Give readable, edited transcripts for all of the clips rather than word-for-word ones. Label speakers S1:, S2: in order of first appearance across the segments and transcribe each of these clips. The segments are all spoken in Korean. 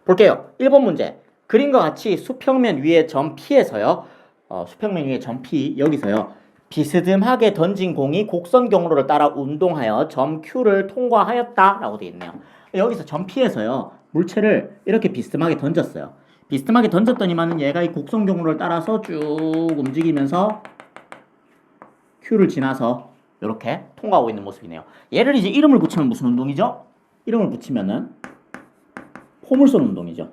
S1: 볼게요. 1번 문제. 그림과 같이 수평면 위에 점 P에서요. 수평면 위에 점 P 여기서요. 비스듬하게 던진 공이 곡선 경로를 따라 운동하여 점 Q를 통과하였다 라고 되어 있네요. 여기서 점 P에서요. 물체를 이렇게 비스듬하게 던졌어요. 비스듬하게 던졌더니만은 얘가 이 곡선 경로를 따라서 쭉 움직이면서 Q를 지나서 이렇게 통과하고 있는 모습이네요. 얘를 이제 이름을 붙이면 무슨 운동이죠? 이름을 붙이면은 포물선 운동이죠.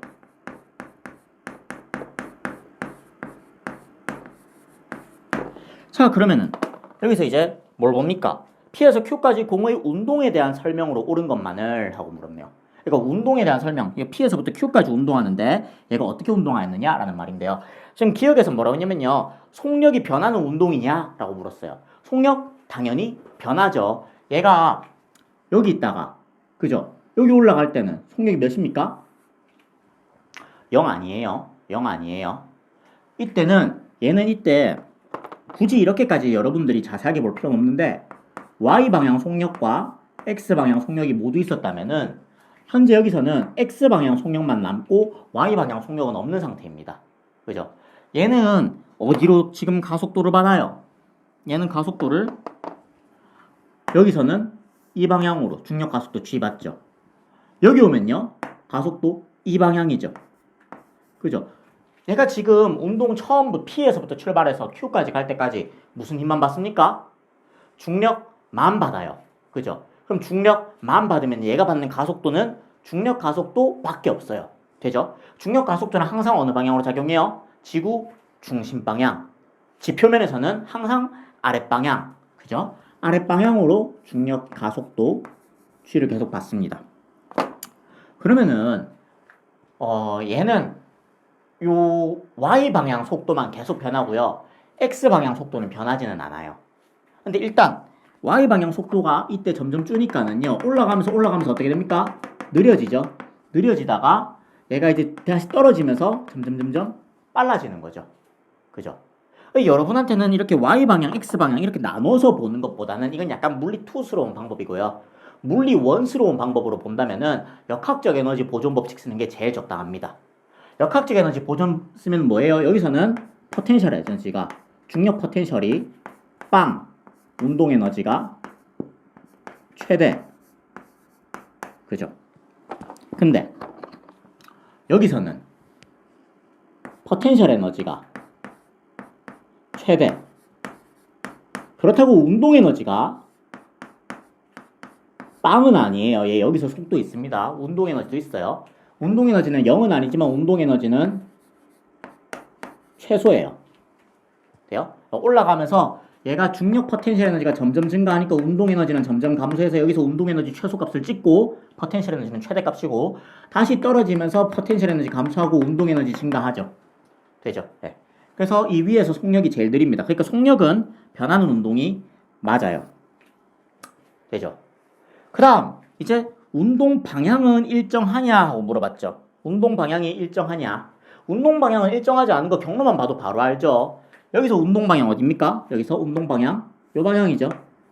S1: 자, 그러면은 여기서 이제 뭘 봅니까? P에서 Q까지 공의 운동에 대한 설명으로 옳은 것만을 하고 물었네요. 그러니까 운동에 대한 설명, P에서부터 Q까지 운동하는데 얘가 어떻게 운동하였느냐라는 말인데요. 지금 기억에서 뭐라고 했냐면요. 속력이 변하는 운동이냐라고 물었어요. 속력 당연히 변하죠. 얘가 여기 있다가 그죠? 여기 올라갈 때는 속력이 몇입니까? 0 아니에요. 0 아니에요. 이때는 얘는 이때 굳이 이렇게까지 여러분들이 자세하게 볼 필요는 없는데 Y방향 속력과 X방향 속력이 모두 있었다면은 현재 여기서는 X방향 속력만 남고 Y방향 속력은 없는 상태입니다. 그죠? 얘는 어디로 지금 가속도를 받아요? 얘는 가속도를 여기서는 이 방향으로 중력 가속도 G 받죠. 여기 오면요. 가속도 이 방향이죠. 그죠? 얘가 지금 운동 처음부터 P에서부터 출발해서 Q까지 갈 때까지 무슨 힘만 받습니까? 중력만 받아요. 그죠? 그럼 중력만 받으면 얘가 받는 가속도는 중력 가속도밖에 없어요. 되죠? 중력 가속도는 항상 어느 방향으로 작용해요? 지구 중심 방향. 지표면에서는 항상 아랫방향. 그죠? 아랫방향으로 중력 가속도 G를 계속 받습니다. 그러면은 얘는 요 Y방향 속도만 계속 변하고요. X방향 속도는 변하지는 않아요. 근데 일단 Y방향 속도가 이때 점점 줄니까는요. 올라가면서 어떻게 됩니까? 느려지죠. 느려지다가 얘가 이제 다시 떨어지면서 점점 빨라지는 거죠. 그죠? 여러분한테는 이렇게 Y방향, X방향 이렇게 나눠서 보는 것보다는 이건 약간 물리 투스러운 방법이고요. 물리 원스러운 방법으로 본다면은 역학적 에너지 보존 법칙 쓰는 게 제일 적당합니다. 역학적 에너지 보존 쓰면 뭐예요? 여기서는 포텐셜 에너지가 중력 포텐셜이 빵 운동 에너지가 최대 그죠? 근데 여기서는 포텐셜 에너지가 최대 그렇다고 운동 에너지가 빵은 아니에요. 얘 여기서 속도 있습니다. 운동 에너지도 있어요. 운동 에너지는 0은 아니지만 운동 에너지는 최소예요. 돼요? 올라가면서 얘가 중력 포텐셜 에너지가 점점 증가하니까 운동 에너지는 점점 감소해서 여기서 운동 에너지 최소값을 찍고 포텐셜 에너지는 최대값이고 다시 떨어지면서 포텐셜 에너지 감소하고 운동 에너지 증가하죠. 되죠? 네. 그래서 이 위에서 속력이 제일 느립니다. 그러니까 속력은 변하는 운동이 맞아요. 되죠? 그 다음 이제 운동 방향은 일정하냐 하고 물어봤죠. 운동 방향이 일정하냐. 운동 방향은 일정하지 않은 거 경로만 봐도 바로 알죠. 여기서 운동 방향 어딥니까? 여기서 운동 방향 요 방향이죠.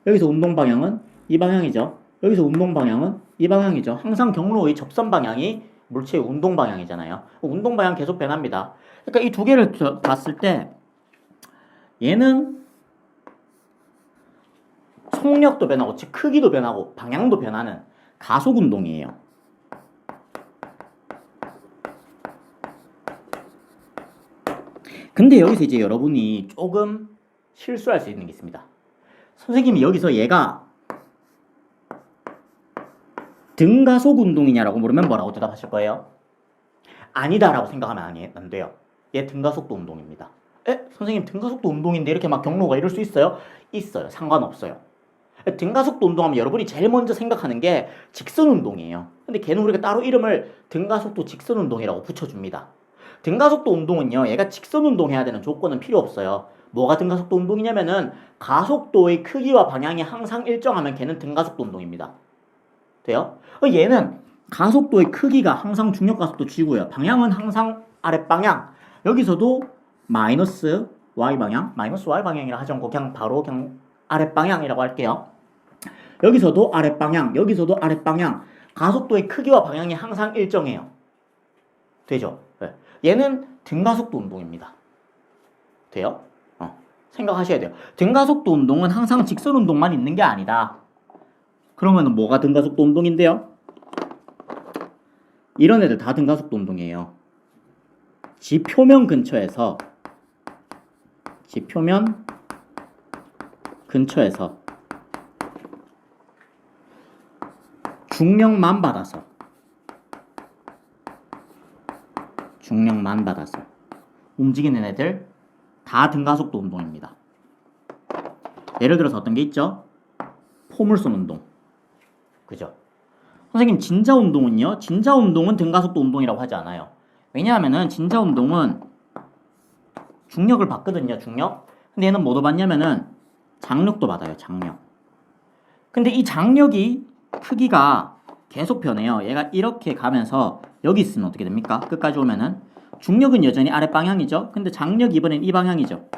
S1: 여기서 운동 방향은 이 방향이죠. 여기서 운동 방향은 이 방향이죠. 항상 경로의 접선 방향이 물체의 운동 방향이잖아요. 운동 방향 계속 변합니다. 그러니까 이 두 개를 봤을 때 얘는 속력도 변하고 즉 크기도 변하고 방향도 변하는 가속 운동이에요. 근데 여기서 이제 여러분이 조금 실수할 수 있는 게 있습니다. 선생님이 여기서 얘가 등가속 운동이냐라고 물으면 뭐라고 대답하실 거예요? 아니다라고 생각하면 안 돼요. 얘 등가속도 운동입니다. 선생님 등가속도 운동인데 이렇게 막 경로가 이럴 수 있어요? 있어요. 상관없어요. 등가속도 운동하면 여러분이 제일 먼저 생각하는 게 직선 운동이에요. 근데 걔는 우리가 따로 이름을 등가속도 직선 운동이라고 붙여줍니다. 등가속도 운동은요, 얘가 직선 운동해야 되는 조건은 필요 없어요. 뭐가 등가속도 운동이냐면은 가속도의 크기와 방향이 항상 일정하면 걔는 등가속도 운동입니다. 돼요? 얘는 가속도의 크기가 항상 중력 가속도 G고요. 방향은 항상 아랫방향. 여기서도 마이너스 Y방향, 마이너스 Y방향이라 하지 않고 그냥 바로 아랫방향이라고 할게요. 여기서도 아랫방향, 여기서도 아랫방향. 가속도의 크기와 방향이 항상 일정해요. 되죠? 네. 얘는 등가속도 운동입니다. 돼요? 생각하셔야 돼요. 등가속도 운동은 항상 직선 운동만 있는 게 아니다. 그러면은 뭐가 등가속도 운동인데요? 이런 애들 다 등가속도 운동이에요. 지표면 근처에서 중력만 받아서 움직이는 애들 다 등가속도 운동입니다. 예를 들어서 어떤 게 있죠? 포물선 운동. 그죠? 선생님 진자 운동은요? 진자 운동은 등가속도 운동이라고 하지 않아요. 왜냐하면은 진자 운동은 중력을 받거든요. 중력. 근데 얘는 뭐도 받냐면은 장력도 받아요. 장력. 근데 이 장력이 크기가 계속 변해요. 얘가 이렇게 가면서 여기 있으면 어떻게 됩니까? 끝까지 오면은 중력은 여전히 아래 방향이죠. 근데 장력이 이번엔 이 방향이죠.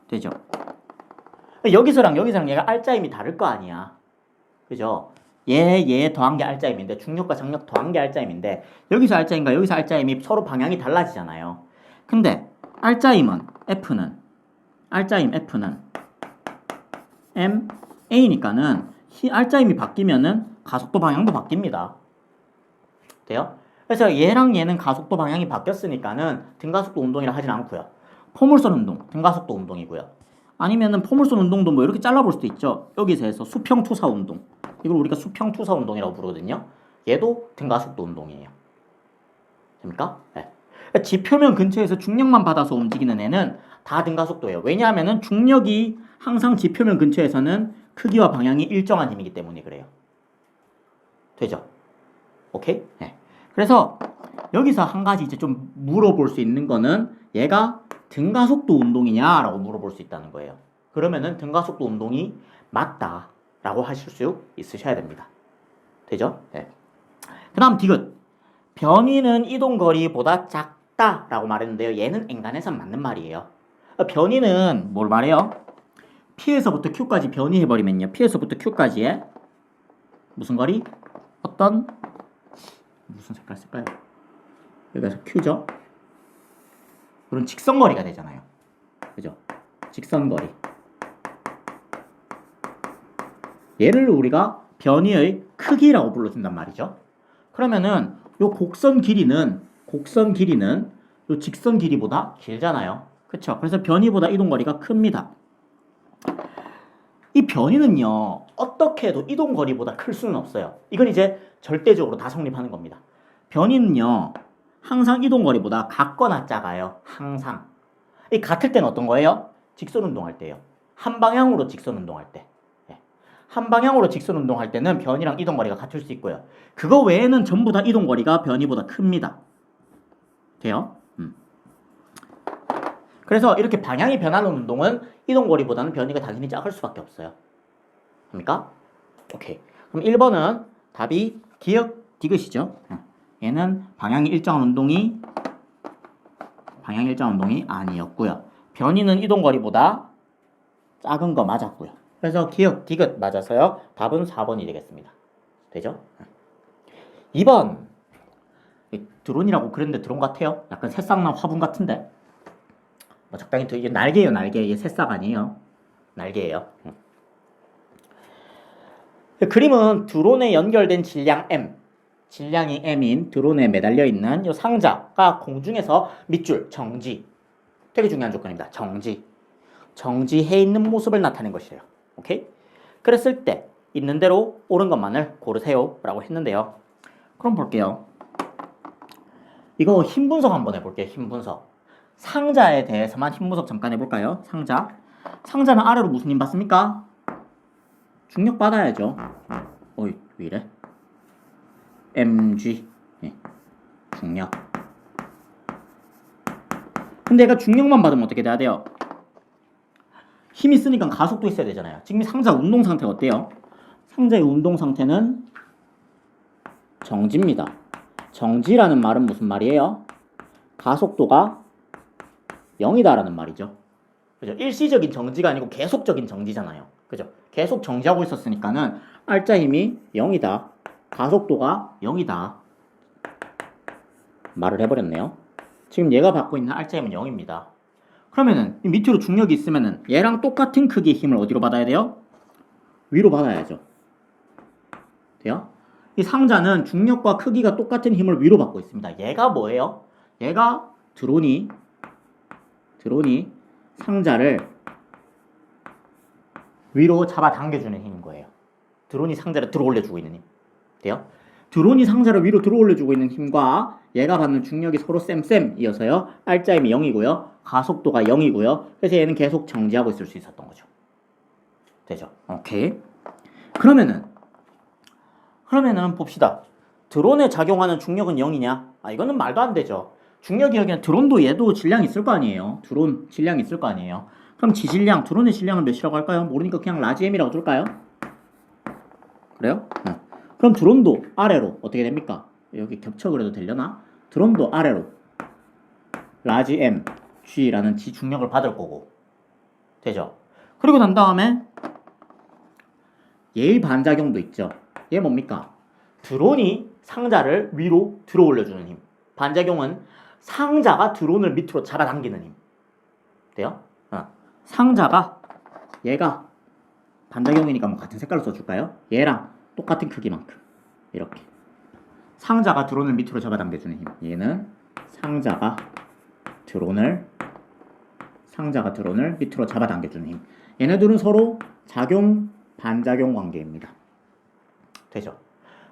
S1: 되죠? 여기서랑 얘가 알짜임이 다를 거 아니야. 그죠? 얘 더한 게 알짜임인데 중력과 장력 더한 게 알짜임인데 여기서 알짜임과 여기서 알짜임이 서로 방향이 달라지잖아요. 근데 알짜임은 F는 MA니까는 알짜임이 바뀌면은 가속도 방향도 바뀝니다. 돼요? 그래서 얘랑 얘는 가속도 방향이 바뀌었으니까는 등가속도 운동이라 하진 않고요. 포물선 운동, 등가속도 운동이고요. 아니면은 포물선 운동도 뭐 이렇게 잘라볼 수도 있죠. 여기서 해서 수평투사 운동. 이걸 우리가 수평투사 운동이라고 부르거든요. 얘도 등가속도 운동이에요. 됩니까? 네. 지표면 근처에서 중력만 받아서 움직이는 애는 다 등가속도예요. 왜냐하면은 중력이 항상 지표면 근처에서는 크기와 방향이 일정한 힘이기 때문에 그래요. 되죠? 오케이? 네. 그래서 여기서 한 가지 이제 좀 물어볼 수 있는 거는 얘가 등가속도 운동이냐라고 물어볼 수 있다는 거예요. 그러면은 등가속도 운동이 맞다라고 하실 수 있으셔야 됩니다. 되죠? 네. 그 다음 디귿. 변위는 이동거리보다 작다라고 말했는데요. 얘는 엔간해선 맞는 말이에요. 변위는 뭘 말해요? P에서부터 Q까지 변위해버리면요. P에서부터 Q까지의 무슨 거리? 어떤 무슨 색깔 쓸까요? 여기서 Q죠? 그런 직선거리가 되잖아요. 그죠? 직선거리. 얘를 우리가 변위의 크기라고 불러준단 말이죠. 그러면은 요 곡선 길이는 요 직선 길이보다 길잖아요. 그쵸? 그래서 변위보다 이동거리가 큽니다. 이 변위는요, 어떻게 해도 이동거리보다 클 수는 없어요. 이건 이제 절대적으로 다 성립하는 겁니다. 변위는요, 항상 이동거리보다 같거나 작아요. 항상. 이 같을 때는 어떤 거예요? 직선 운동할 때요. 한 방향으로 직선 운동할 때. 한 방향으로 직선 운동할 때는 변이랑 이동거리가 같을 수 있고요. 그거 외에는 전부 다 이동거리가 변이보다 큽니다. 돼요? 그래서 이렇게 방향이 변하는 운동은 이동거리보다는 변이가 당연히 작을 수밖에 없어요. 됩니까? 오케이. 그럼 1번은 답이 기역 디귿이죠. 얘는 방향이 일정한 운동이 아니었고요. 변이는 이동거리보다 작은 거 맞았고요. 그래서 기역 디귿 맞아서요. 답은 4번이 되겠습니다. 되죠? 2번. 드론이라고 그랬는데 드론 같아요? 약간 새싹난 화분 같은데? 뭐 적당히 이게 날개예요, 날개. 이게 새싹 아니에요. 날개예요. 그림은 드론에 연결된 질량이 M인 드론에 매달려 있는 이 상자가 공중에서 밑줄, 정지. 되게 중요한 조건입니다. 정지해 있는 모습을 나타낸 것이에요. 오케이? 그랬을 때 있는 대로 옳은 것만을 고르세요 라고 했는데요. 그럼 볼게요. 이거 힘 분석 한번 해볼게요. 힘 분석. 상자에 대해서만 힘 분석 잠깐 해볼까요? 상자는 아래로 무슨 힘 받습니까? 중력 받아야죠. 어이, 왜 이래? mg 중력. 근데 얘가 중력만 받으면 어떻게 돼야 돼요? 힘이 있으니까 가속도 있어야 되잖아요. 지금 상자 운동 상태가 어때요? 상자의 운동 상태는 정지입니다. 정지라는 말은 무슨 말이에요? 가속도가 0이다라는 말이죠. 그죠? 일시적인 정지가 아니고 계속적인 정지잖아요. 그죠? 계속 정지하고 있었으니까는 알짜 힘이 0이다. 가속도가 0이다. 말을 해버렸네요. 지금 얘가 받고 있는 R자임은 0입니다. 그러면은 이 밑으로 중력이 있으면은 얘랑 똑같은 크기의 힘을 어디로 받아야 돼요? 위로 받아야죠. 돼요? 이 상자는 중력과 크기가 똑같은 힘을 위로 받고 있습니다. 얘가 뭐예요? 얘가 드론이 상자를 위로 잡아 당겨주는 힘인 거예요. 드론이 상자를 들어 올려주고 있는 힘. 돼요? 드론이 상자를 위로 들어 올려주고 있는 힘과 얘가 받는 중력이 서로 쌤쌤이어서요. R자임이 0이고요. 가속도가 0이고요. 그래서 얘는 계속 정지하고 있을 수 있었던 거죠. 되죠? 오케이. 그러면은 봅시다. 드론에 작용하는 중력은 0이냐? 이거는 말도 안 되죠. 중력이 여기는 드론도 얘도 질량이 있을 거 아니에요. 드론 질량이 있을 거 아니에요. 그럼 지질량, 드론의 질량은 몇이라고 할까요? 모르니까 그냥 라지 M이라고 둘까요? 그래요? 그럼 드론도 아래로 어떻게 됩니까? 여기 겹쳐 그래도 되려나? 드론도 아래로 라지 M, G라는 지중력을 받을 거고. 되죠? 그리고 난 다음에 얘의 반작용도 있죠. 얘 뭡니까? 드론이 상자를 위로 들어 올려주는 힘. 반작용은 상자가 드론을 밑으로 잡아당기는 힘. 돼요? 상자가 얘가 반작용이니까 뭐 같은 색깔로 써줄까요? 얘랑 똑같은 크기만큼 이렇게 상자가 드론을 밑으로 잡아당겨주는 힘. 얘는 상자가 드론을 밑으로 잡아당겨주는 힘. 얘네들은 서로 작용 반작용 관계입니다. 되죠?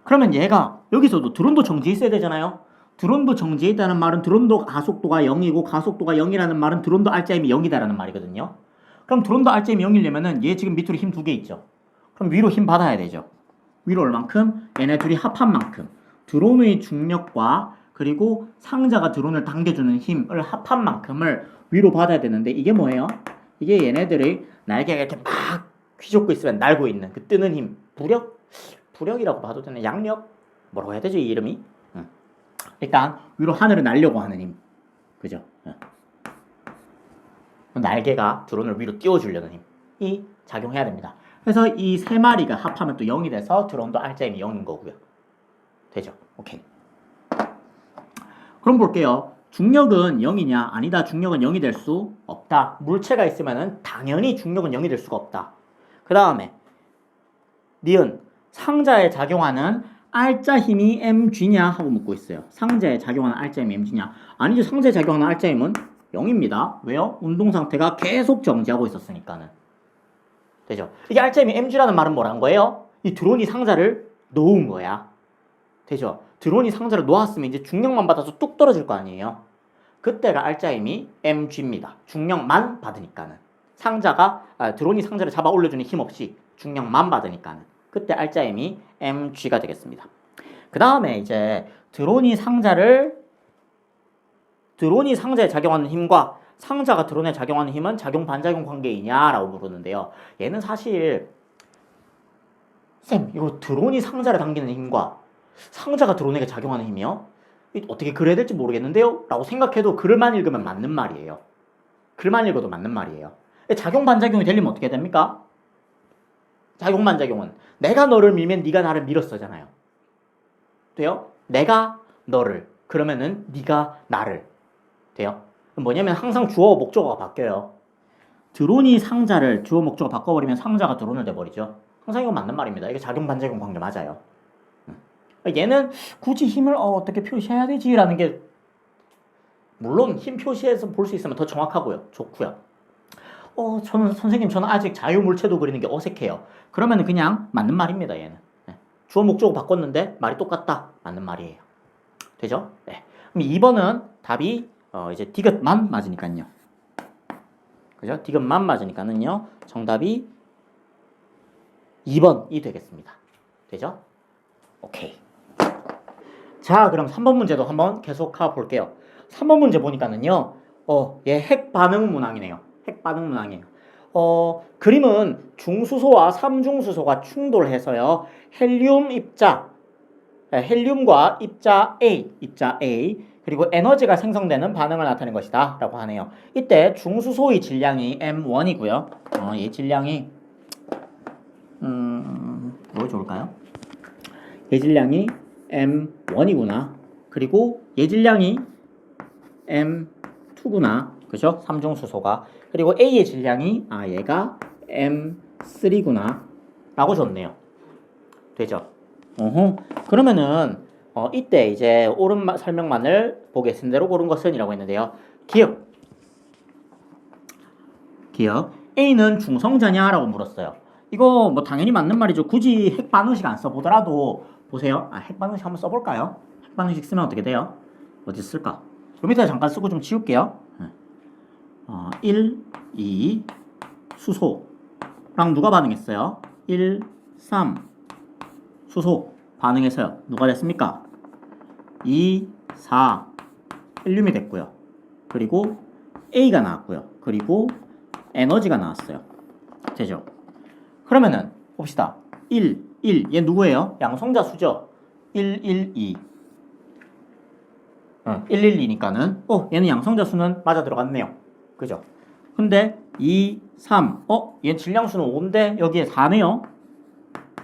S1: 그러면 얘가 여기서도 드론도 정지해 있어야 되잖아요. 드론도 정지해 있다는 말은 드론도 가속도가 0이고 가속도가 0이라는 말은 드론도 R자임이 0이다라는 말이거든요. 그럼 드론도 R자임이 0이려면은 얘 지금 밑으로 힘 2개 있죠. 그럼 위로 힘 받아야 되죠. 위로 얼만큼? 얘네 둘이 합한 만큼. 드론의 중력과 그리고 상자가 드론을 당겨주는 힘을 합한 만큼을 위로 받아야 되는데 이게 뭐예요? 이게 얘네들의 날개가 이렇게 막 휘젓고 있으면 날고 있는 그 뜨는 힘. 부력이라고 봐도 되나? 양력? 뭐라고 해야 되죠? 이 이름이? 일단 위로 하늘을 날려고 하는 힘. 그죠? 날개가 드론을 위로 띄워주려는 힘이 작용해야 됩니다. 그래서 이 세 마리가 합하면 또 0이 돼서 드론도 R자임이 0인 거고요. 되죠? 오케이. 그럼 볼게요. 중력은 0이냐? 아니다. 중력은 0이 될 수 없다. 물체가 있으면 당연히 중력은 0이 될 수가 없다. 그 다음에 니은 상자에 작용하는 R자 힘이 mg냐 하고 묻고 있어요. 상자에 작용하는 R자 힘이 mg냐? 아니죠. 상자에 작용하는 R자 힘은 0입니다. 왜요? 운동 상태가 계속 정지하고 있었으니까는. 되죠? 이게 R자 힘이 mg라는 말은 뭐란 거예요? 이 드론이 상자를 놓은 거야. 되죠? 드론이 상자를 놓았으면 이제 중력만 받아서 뚝 떨어질 거 아니에요. 그때가 R자 힘이 mg입니다. 중력만 받으니까는. 드론이 상자를 잡아 올려주는 힘 없이 중력만 받으니까는. 그때 R자 힘이 mg가 되겠습니다. 그 다음에 이제 드론이 상자에 작용하는 힘과 상자가 드론에 작용하는 힘은 작용 반작용 관계이냐라고 물었는데요. 얘는 사실 쌤 이거 드론이 상자를 당기는 힘과 상자가 드론에게 작용하는 힘이요? 어떻게 그래야 될지 모르겠는데요? 라고 생각해도 글만 읽으면 맞는 말이에요. 글만 읽어도 맞는 말이에요. 작용 반작용이 되려면 어떻게 됩니까? 작용 반작용은 내가 너를 밀면 네가 나를 밀었어잖아요. 돼요? 내가 너를 그러면은 네가 나를 돼요? 뭐냐면 항상 주어 목적어가 바뀌어요. 드론이 상자를 주어 목적어 바꿔버리면 상자가 드론을 돼버리죠. 항상 이거 맞는 말입니다. 이게 작용 반작용 관계 맞아요. 얘는 굳이 힘을 어떻게 표시해야 되지라는 게 물론 힘 표시해서 볼 수 있으면 더 정확하고요. 좋고요. 저는 아직 자유물체도 그리는 게 어색해요. 그러면 그냥 맞는 말입니다. 얘는 주어 목적어 바꿨는데 말이 똑같다. 맞는 말이에요. 되죠? 네. 그럼 2번은 답이 이제 디귿만 맞으니까요. 그죠? 디귿만 맞으니까는요. 정답이 2번이 되겠습니다. 되죠? 오케이. 자, 그럼 3번 문제도 한번 계속 가볼게요. 3번 문제 보니까는요. 얘 핵반응 문항이네요. 핵반응 문항이에요. 그림은 중수소와 삼중수소가 충돌해서요. 헬륨과 입자 A 그리고 에너지가 생성되는 반응을 나타낸 것이다 라고 하네요. 이때 중수소의 질량이 M1이고요. 얘 질량이 뭐 좋을까요? 얘 질량이 M1이구나. 그리고 얘 질량이 M2구나. 그죠? 삼중수소가. 그리고 A의 질량이 얘가 M3구나 라고 줬네요. 되죠? 그러면은 이때 이제 옳은 설명만을 보겠습니다. 옳은 것은 이라고 했는데요. 기억. A는 중성자냐? 라고 물었어요. 이거 뭐 당연히 맞는 말이죠. 굳이 핵반응식 안 써보더라도 보세요. 핵반응식 한번 써볼까요? 핵반응식 쓰면 어떻게 돼요? 어디 쓸까? 그 밑에 잠깐 쓰고 좀 지울게요. 1, 2 수소랑 누가 반응했어요? 1, 3 수소 반응해서요. 누가 됐습니까? 2, 4 헬륨이 됐고요. 그리고 A가 나왔고요. 그리고 에너지가 나왔어요. 되죠? 그러면은 봅시다. 1, 얘 누구예요? 양성자 수죠? 1, 1, 2 1, 1, 2니까는 얘는 양성자 수는 맞아 들어갔네요. 그죠? 근데 2, 3 얘 질량수는 5인데 여기에 4네요.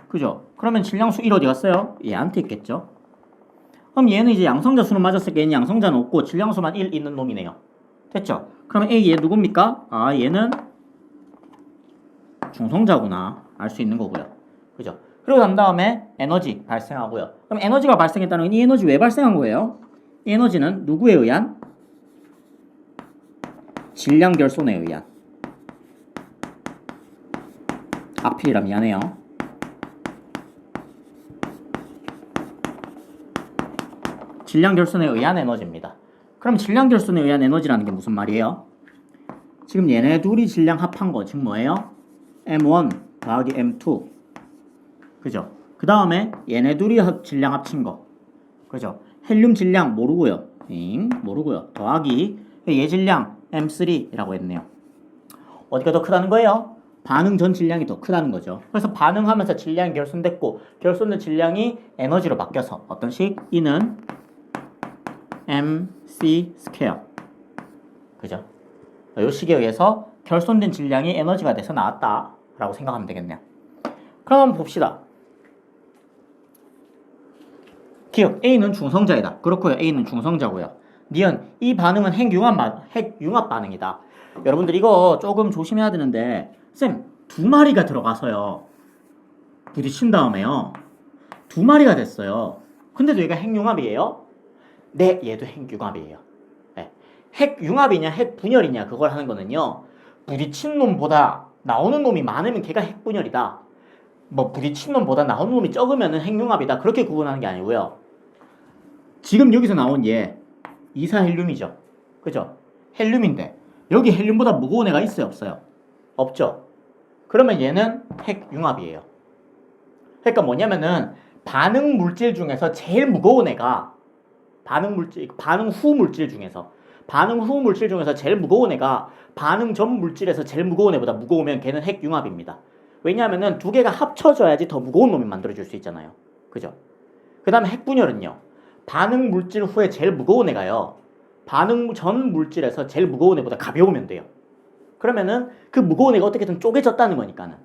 S1: 그죠? 그러면 질량수 1 어디 갔어요? 얘한테 있겠죠? 그럼 얘는 이제 양성자 수는 맞았으니까 얘는 양성자는 없고 질량수만 1 있는 놈이네요. 됐죠? 그러면 A 얘 누굽니까? 얘는 중성자구나 알 수 있는 거고요. 그죠? 그리고 난 다음에 에너지 발생하고요. 그럼 에너지가 발생했다는 건 이 에너지 왜 발생한 거예요? 이 에너지는 누구에 의한? 질량 결손에 의한. 앞이라 미안해요. 질량 결손에 의한 에너지입니다. 그럼 질량 결손에 의한 에너지라는 게 무슨 말이에요? 지금 얘네 둘이 질량 합한 거 지금 뭐예요? M1 더하기 M2 그죠? 그 다음에 얘네 둘이 질량 합친 거 그죠? 헬륨 질량 모르고요. 모르고요. 더하기 얘 질량 M3라고 했네요. 어디가 더 크다는 거예요? 반응 전 질량이 더 크다는 거죠. 그래서 반응하면서 질량이 결손됐고 결손된 질량이 에너지로 바뀌어서 어떤 식? 이는 MC 스퀘어 그죠? 이 식에 의해서 결손된 질량이 에너지가 돼서 나왔다라고 생각하면 되겠네요. 그럼 한번 봅시다. 기억 A는 중성자이다. 그렇고요. A는 중성자고요. 니은 이 반응은 핵융합 반응이다. 여러분들 이거 조금 조심해야 되는데 쌤, 두 마리가 들어가서요. 부딪힌 다음에요. 두 마리가 됐어요. 근데도 얘가 핵융합이에요? 네, 얘도 핵융합이에요. 네. 핵융합이냐 핵분열이냐 그걸 하는 거는요. 부딪힌 놈보다 나오는 놈이 많으면 걔가 핵분열이다. 뭐 부딪힌 놈보다 나오는 놈이 적으면 핵융합이다. 그렇게 구분하는 게 아니고요. 지금 여기서 나온 얘 이사헬륨이죠. 그죠? 헬륨인데 여기 헬륨보다 무거운 애가 있어요? 없어요? 없죠. 그러면 얘는 핵융합이에요. 그러니까 뭐냐면은 반응 물질 중에서 제일 무거운 애가 반응 후 물질 중에서 제일 무거운 애가 반응 전 물질에서 제일 무거운 애보다 무거우면 걔는 핵융합입니다. 왜냐하면은 두 개가 합쳐져야지 더 무거운 놈이 만들어줄 수 있잖아요. 그죠? 그 다음에 핵분열은요. 반응 물질 후에 제일 무거운 애가요. 반응 전 물질에서 제일 무거운 애보다 가벼우면 돼요. 그러면은 그 무거운 애가 어떻게든 쪼개졌다는 거니까는.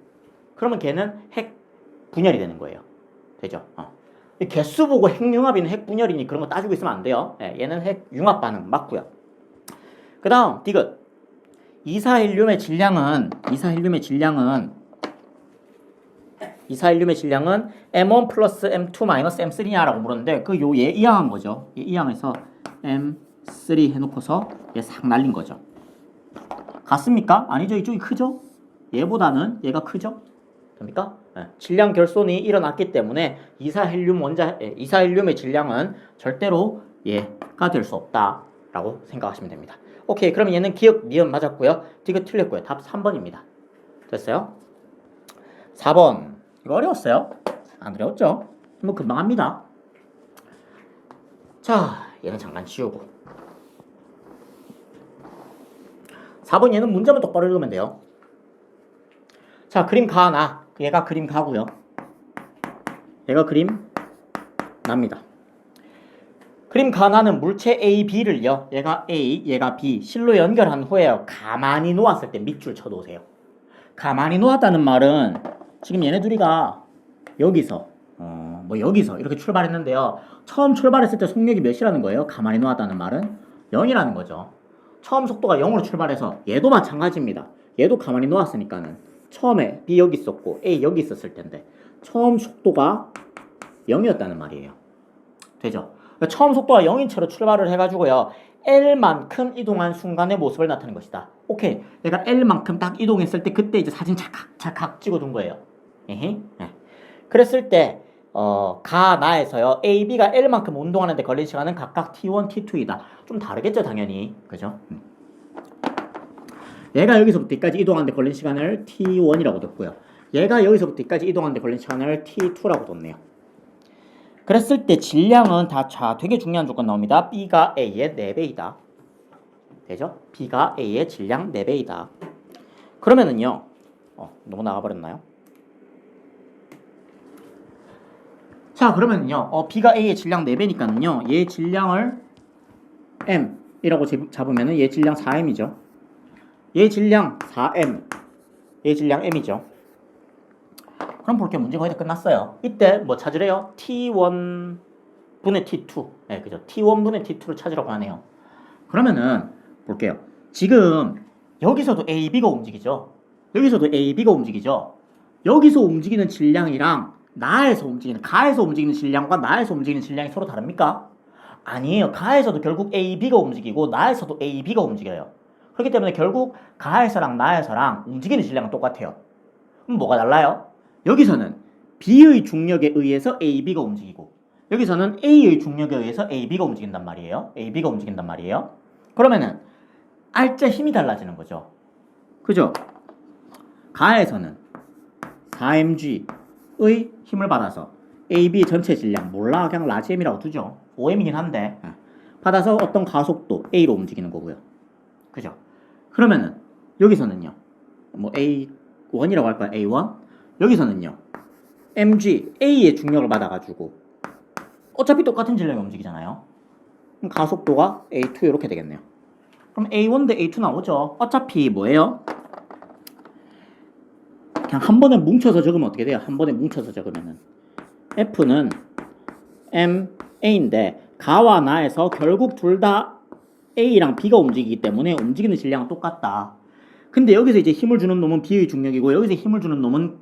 S1: 그러면 걔는 핵분열이 되는 거예요. 되죠? 개수 보고 핵융합이니 핵분열이니 그런 거 따지고 있으면 안 돼요. 얘는 핵융합 반응 맞고요. 그 다음 디귿. 이사헬륨의 질량은 M1 플러스 M2 마이너스 M3냐라고 물었는데 그 얘 이항한 거죠. 얘 이항해서 M3 해놓고서 얘 싹 날린 거죠. 같습니까? 아니죠. 이쪽이 크죠? 얘보다는 얘가 크죠? 됩니까? 질량 결손이 일어났기 때문에 이사헬륨의 질량은 절대로 얘가 될 수 없다라고 생각하시면 됩니다. 오케이, 그럼 얘는 기억 니은 맞았고요. 디귿 틀렸고요. 답 3번입니다. 됐어요? 4번 이거 어려웠어요? 안 어려웠죠? 뭐 금방 합니다. 자, 얘는 잠깐 치우고 4번 얘는 문제만 똑바로 읽으면 돼요. 자, 그림 가, 나. 얘가 그림 가고요. 얘가 그림 납니다. 그림 가, 나는 물체 A, B를요. 얘가 A, 얘가 B. 실로 연결한 후에요. 가만히 놓았을 때 밑줄 쳐놓으세요. 가만히 놓았다는 말은 지금 얘네 둘이가 여기서 여기서 이렇게 출발했는데요. 처음 출발했을 때 속력이 몇이라는 거예요? 가만히 놓았다는 말은 0이라는 거죠. 처음 속도가 0으로 출발해서 얘도 마찬가지입니다. 얘도 가만히 놓았으니까는 처음에 B 여기 있었고 A 여기 있었을 텐데 처음 속도가 0이었다는 말이에요. 되죠? 그러니까 처음 속도가 0인 채로 출발을 해가지고요. L만큼 이동한 순간의 모습을 나타낸 것이다. 오케이. 내가 L만큼 딱 이동했을 때 그때 이제 사진 찰칵 찍어둔 거예요. 에헤. 네. 그랬을 때 나에서요. A, B가 L만큼 운동하는데 걸린 시간은 각각 T1, T2이다. 좀 다르겠죠, 당연히. 그죠? 얘가 여기서부터 여기까지 이동하는데 걸린 시간을 T1이라고 뒀고요. 얘가 여기서부터 여기까지 이동하는데 걸린 시간을 T2라고 뒀네요. 그랬을 때 질량은 되게 중요한 조건 나옵니다. B가 A의 4배이다. 되죠? B가 A의 질량 4배이다. 그러면은요. 너무 나가버렸나요? 자, 그러면은요. B가 A의 질량 4배니까는요. 얘 질량을 M이라고 잡으면은 얘 질량 4M이죠. 얘 질량 4M. 얘 질량 M이죠. 그럼 볼게요. 문제 거의 다 끝났어요. 이때 뭐 찾으래요? T1분의 T2. 네, 그죠. T1분의 T2를 찾으라고 하네요. 그러면은 볼게요. 지금 여기서도 A, B가 움직이죠. 여기서도 A, B가 움직이죠. 여기서 움직이는 질량이랑 가에서 움직이는 질량과 나에서 움직이는 질량이 서로 다릅니까? 아니에요. 가에서도 결국 A, B가 움직이고 나에서도 A, B가 움직여요. 그렇기 때문에 결국 가에서랑 나에서랑 움직이는 질량은 똑같아요. 그럼 뭐가 달라요? 여기서는 B의 중력에 의해서 A, B가 움직이고 여기서는 A의 중력에 의해서 A, B가 움직인단 말이에요. A, B가 움직인단 말이에요. 그러면은 알짜 힘이 달라지는 거죠. 그죠? 가에서는 4mg의 힘을 받아서 A, B 전체 질량 몰라 그냥 라지 M이라고 두죠. 5M이긴 한데 받아서 어떤 가속도 A로 움직이는 거고요. 그죠? 그러면은 여기서는요. 뭐 A1이라고 할까요? A1? 여기서는요. mg, A의 중력을 받아가지고 어차피 똑같은 질량이 움직이잖아요. 그럼 가속도가 A2 이렇게 되겠네요. 그럼 A1 대 A2 나오죠. 어차피 뭐예요? 그냥 한 번에 뭉쳐서 적으면 어떻게 돼요? 한 번에 뭉쳐서 적으면은 F는 MA인데 가와 나에서 결국 둘 다 A랑 B가 움직이기 때문에 움직이는 질량은 똑같다. 근데 여기서 이제 힘을 주는 놈은 B의 중력이고 여기서 힘을 주는 놈은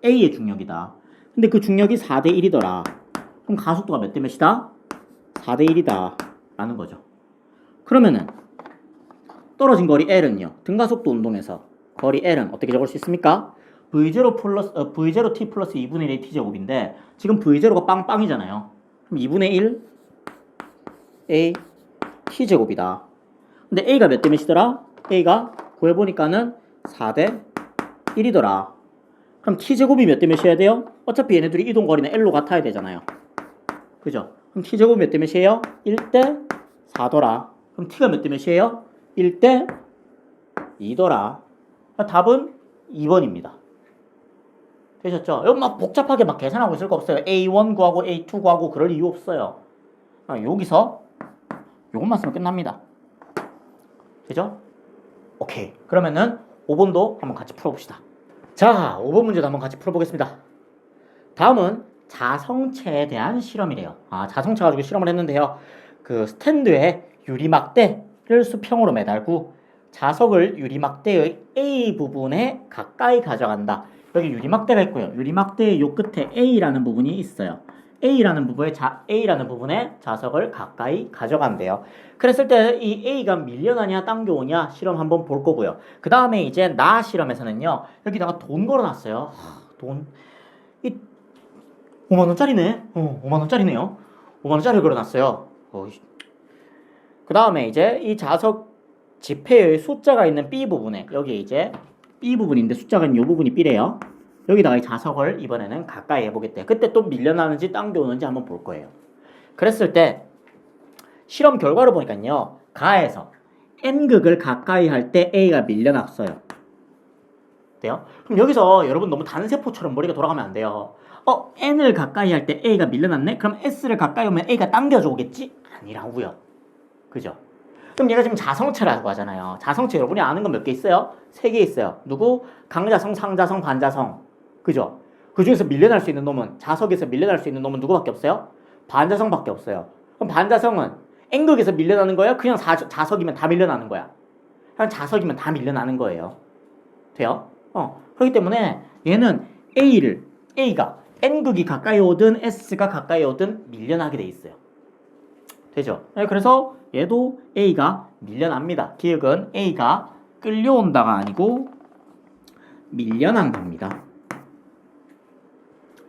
S1: A의 중력이다. 근데 그 중력이 4대 1이더라. 그럼 가속도가 몇 대 몇이다? 4대 1이다. 라는 거죠. 그러면은 떨어진 거리 L은요. 등가속도 운동에서 거리 L은 어떻게 적을 수 있습니까? V0T 플러스 2분의 1 T제곱인데 지금 V0가 빵빵이잖아요. 그럼 2분의 1 A T제곱이다. 근데 A가 몇 대 몇이더라? A가 구해보니까는 4대 1이더라. 그럼 T제곱이 몇 대 몇이어야 돼요? 어차피 얘네들이 이동거리는 L로 같아야 되잖아요. 그죠? 그럼 T제곱이 몇 대 몇이에요? 1대 4더라. 그럼 T가 몇 대 몇이에요? 1대 2더라. 답은 2번입니다. 되셨죠? 여기 막 복잡하게 막 계산하고 있을 거 없어요. A1 구하고 A2 구하고 그럴 이유 없어요. 여기서 요것만 쓰면 끝납니다. 되죠? 오케이. 그러면은 5번도 한번 같이 풀어봅시다. 자, 5번 문제도 한번 같이 풀어보겠습니다. 다음은 자성체에 대한 실험이래요. 자성체 가지고 실험을 했는데요. 그 스탠드에 유리막대를 수평으로 매달고 자석을 유리막대의 A 부분에 가까이 가져간다. 여기 유리막대가 있고요. 유리막대의 요 끝에 A라는 부분이 있어요. A라는 부분에 자석을 가까이 가져간대요. 그랬을 때 이 A가 밀려나냐 당겨오냐 실험 한번 볼 거고요. 그 다음에 이제 나 실험에서는요. 여기다가 돈 걸어놨어요. 이 5만원짜리네. 5만원짜리네요. 5만원짜리를 걸어놨어요. 그 다음에 이제 이 자석 지폐의 숫자가 있는 B 부분에 여기에 이제 B 부분인데 숫자가 있는 이 부분이 B래요. 여기다가 이 자석을 이번에는 가까이 해보겠대요. 그때 또 밀려나는지 당겨오는지 한번 볼 거예요. 그랬을 때 실험 결과를 보니까요. 가에서 N극을 가까이 할 때 A가 밀려났어요. 돼요? 그럼 여기서 여러분 너무 단세포처럼 머리가 돌아가면 안 돼요. N을 가까이 할 때 A가 밀려났네? 그럼 S를 가까이 오면 A가 당겨져 오겠지? 아니라고요. 그죠? 그럼 얘가 지금 자성체라고 하잖아요. 자성체 여러분이 아는 건 몇 개 있어요? 3개 있어요. 누구? 강자성, 상자성, 반자성. 그죠? 그 중에서 밀려날 수 있는 놈은 자석에서 밀려날 수 있는 놈은 누구밖에 없어요? 반자성밖에 없어요. 그럼 반자성은 N극에서 밀려나는 거야? 그냥 자석이면 다 밀려나는 거야? 그냥 자석이면 다 밀려나는 거예요. 돼요? 그렇기 때문에 얘는 A가 N극이 가까이 오든 S가 가까이 오든 밀려나게 돼 있어요. 되죠? 그래서 얘도 A가 밀려납니다. 기억은 A가 끌려온다가 아니고 밀려난 겁니다.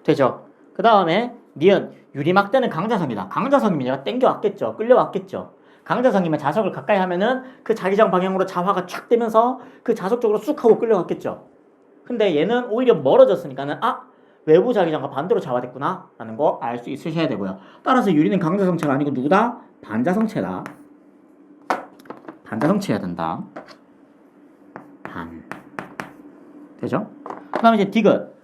S1: 되죠? 그 다음에 니은 유리막대는 강자성이다. 강자성이면 얘가 땡겨왔겠죠. 끌려왔겠죠. 강자성이면 자석을 가까이 하면은 그 자기장 방향으로 자화가 촥 되면서 그 자석 쪽으로 쑥 하고 끌려갔겠죠. 근데 얘는 오히려 멀어졌으니까는 외부 자기장과 반대로 자화됐구나 라는 거 알 수 있으셔야 되고요. 따라서 유리는 강자성체가 아니고 누구다? 반자성체다. 반자성체여야 된다. 되죠? 그 다음에 이제 디귿.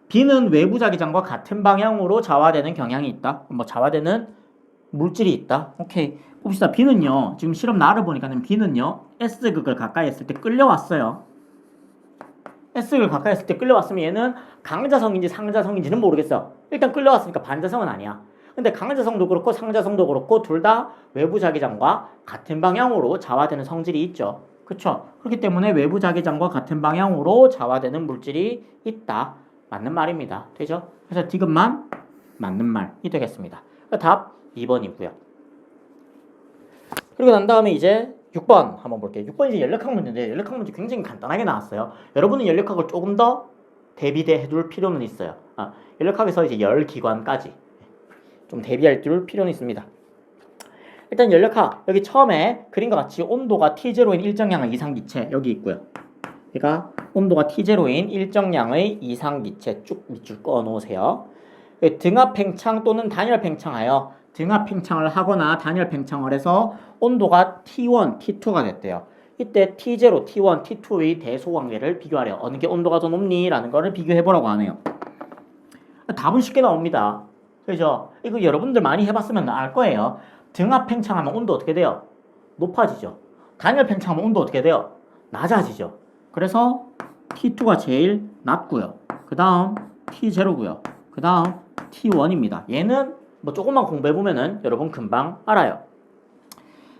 S1: B는 외부 자기장과 같은 방향으로 자화되는 경향이 있다. 뭐 자화되는 물질이 있다. 오케이. 봅시다. B는요. 지금 실험 나를 보니까는 B는요. S극을 가까이 했을 때 끌려왔어요. S극을 가까이 했을 때 끌려왔으면 얘는 강자성인지 상자성인지는 모르겠어. 일단 끌려왔으니까 반자성은 아니야. 근데 강자성도 그렇고 상자성도 그렇고 둘 다 외부 자기장과 같은 방향으로 자화되는 성질이 있죠. 그쵸? 그렇기 때문에 외부 자기장과 같은 방향으로 자화되는 물질이 있다. 맞는 말입니다. 되죠? 그래서 디귿만 맞는 말이 되겠습니다. 답 2번이고요. 그리고 난 다음에 이제 6번 한번 볼게요. 6번 이제 연력학 문제인데 연력학 문제 굉장히 간단하게 나왔어요. 여러분은 연력학을 조금 더 대비해 둘 필요는 있어요. 연력학에서 이제 열기관까지 좀 대비할 줄 필요는 있습니다. 일단 연력학 여기 처음에 그림과 같이 온도가 T0인 일정량의 이상기체 여기 있고요. 그러니까 온도가 T0인 일정량의 이상기체 쭉 밑줄 꺼 놓으세요. 등압 팽창 또는 단열 팽창하여 등압 팽창을 하거나 단열 팽창을 해서 온도가 T1, T2가 됐대요. 이때 T0, T1, T2의 대소 관계를 비교하래요. 어느 게 온도가 더 높니? 라는 거를 비교해보라고 하네요. 답은 쉽게 나옵니다. 그죠? 이거 여러분들 많이 해봤으면 알 거예요. 등압 팽창하면 온도 어떻게 돼요? 높아지죠. 단열 팽창하면 온도 어떻게 돼요? 낮아지죠. 그래서 T2가 제일 낮고요. 그 다음 T0고요. 그 다음 T1입니다. 얘는 뭐 조금만 공부해보면은 여러분 금방 알아요.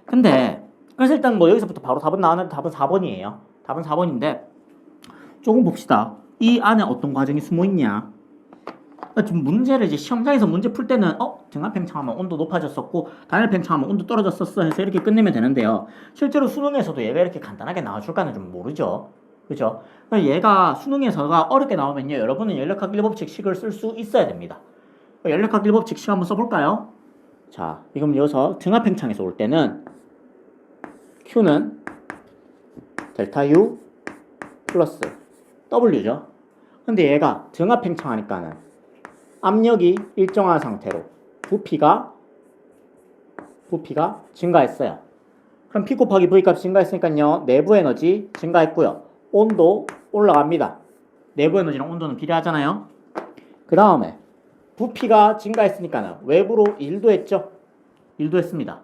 S1: 근데 그래서 일단 뭐 여기서부터 바로 답은 나왔는데 답은 4번이에요. 답은 4번인데 조금 봅시다. 이 안에 어떤 과정이 숨어있냐. 지금 문제를 이제 시험장에서 문제 풀 때는 등압 팽창하면 온도 높아졌었고 단열 팽창하면 온도 떨어졌었어 해서 이렇게 끝내면 되는데요. 실제로 수능에서도 얘가 이렇게 간단하게 나와줄까는 좀 모르죠. 그죠? 얘가 수능에서가 어렵게 나오면요. 여러분은 연력학 1법칙 식을 쓸 수 있어야 됩니다. 연력학 1법칙 식 한번 써볼까요? 자, 이건 여기서 등압 팽창에서 올 때는 Q는 델타 U 플러스 W죠. 근데 얘가 등압 팽창하니까는 압력이 일정한 상태로 부피가 증가했어요. 그럼 P 곱하기 V 값 증가했으니까요. 내부 에너지 증가했고요. 온도 올라갑니다. 내부 에너지랑 온도는 비례하잖아요. 그 다음에 부피가 증가했으니까는 외부로 1도 했죠. 1도 했습니다.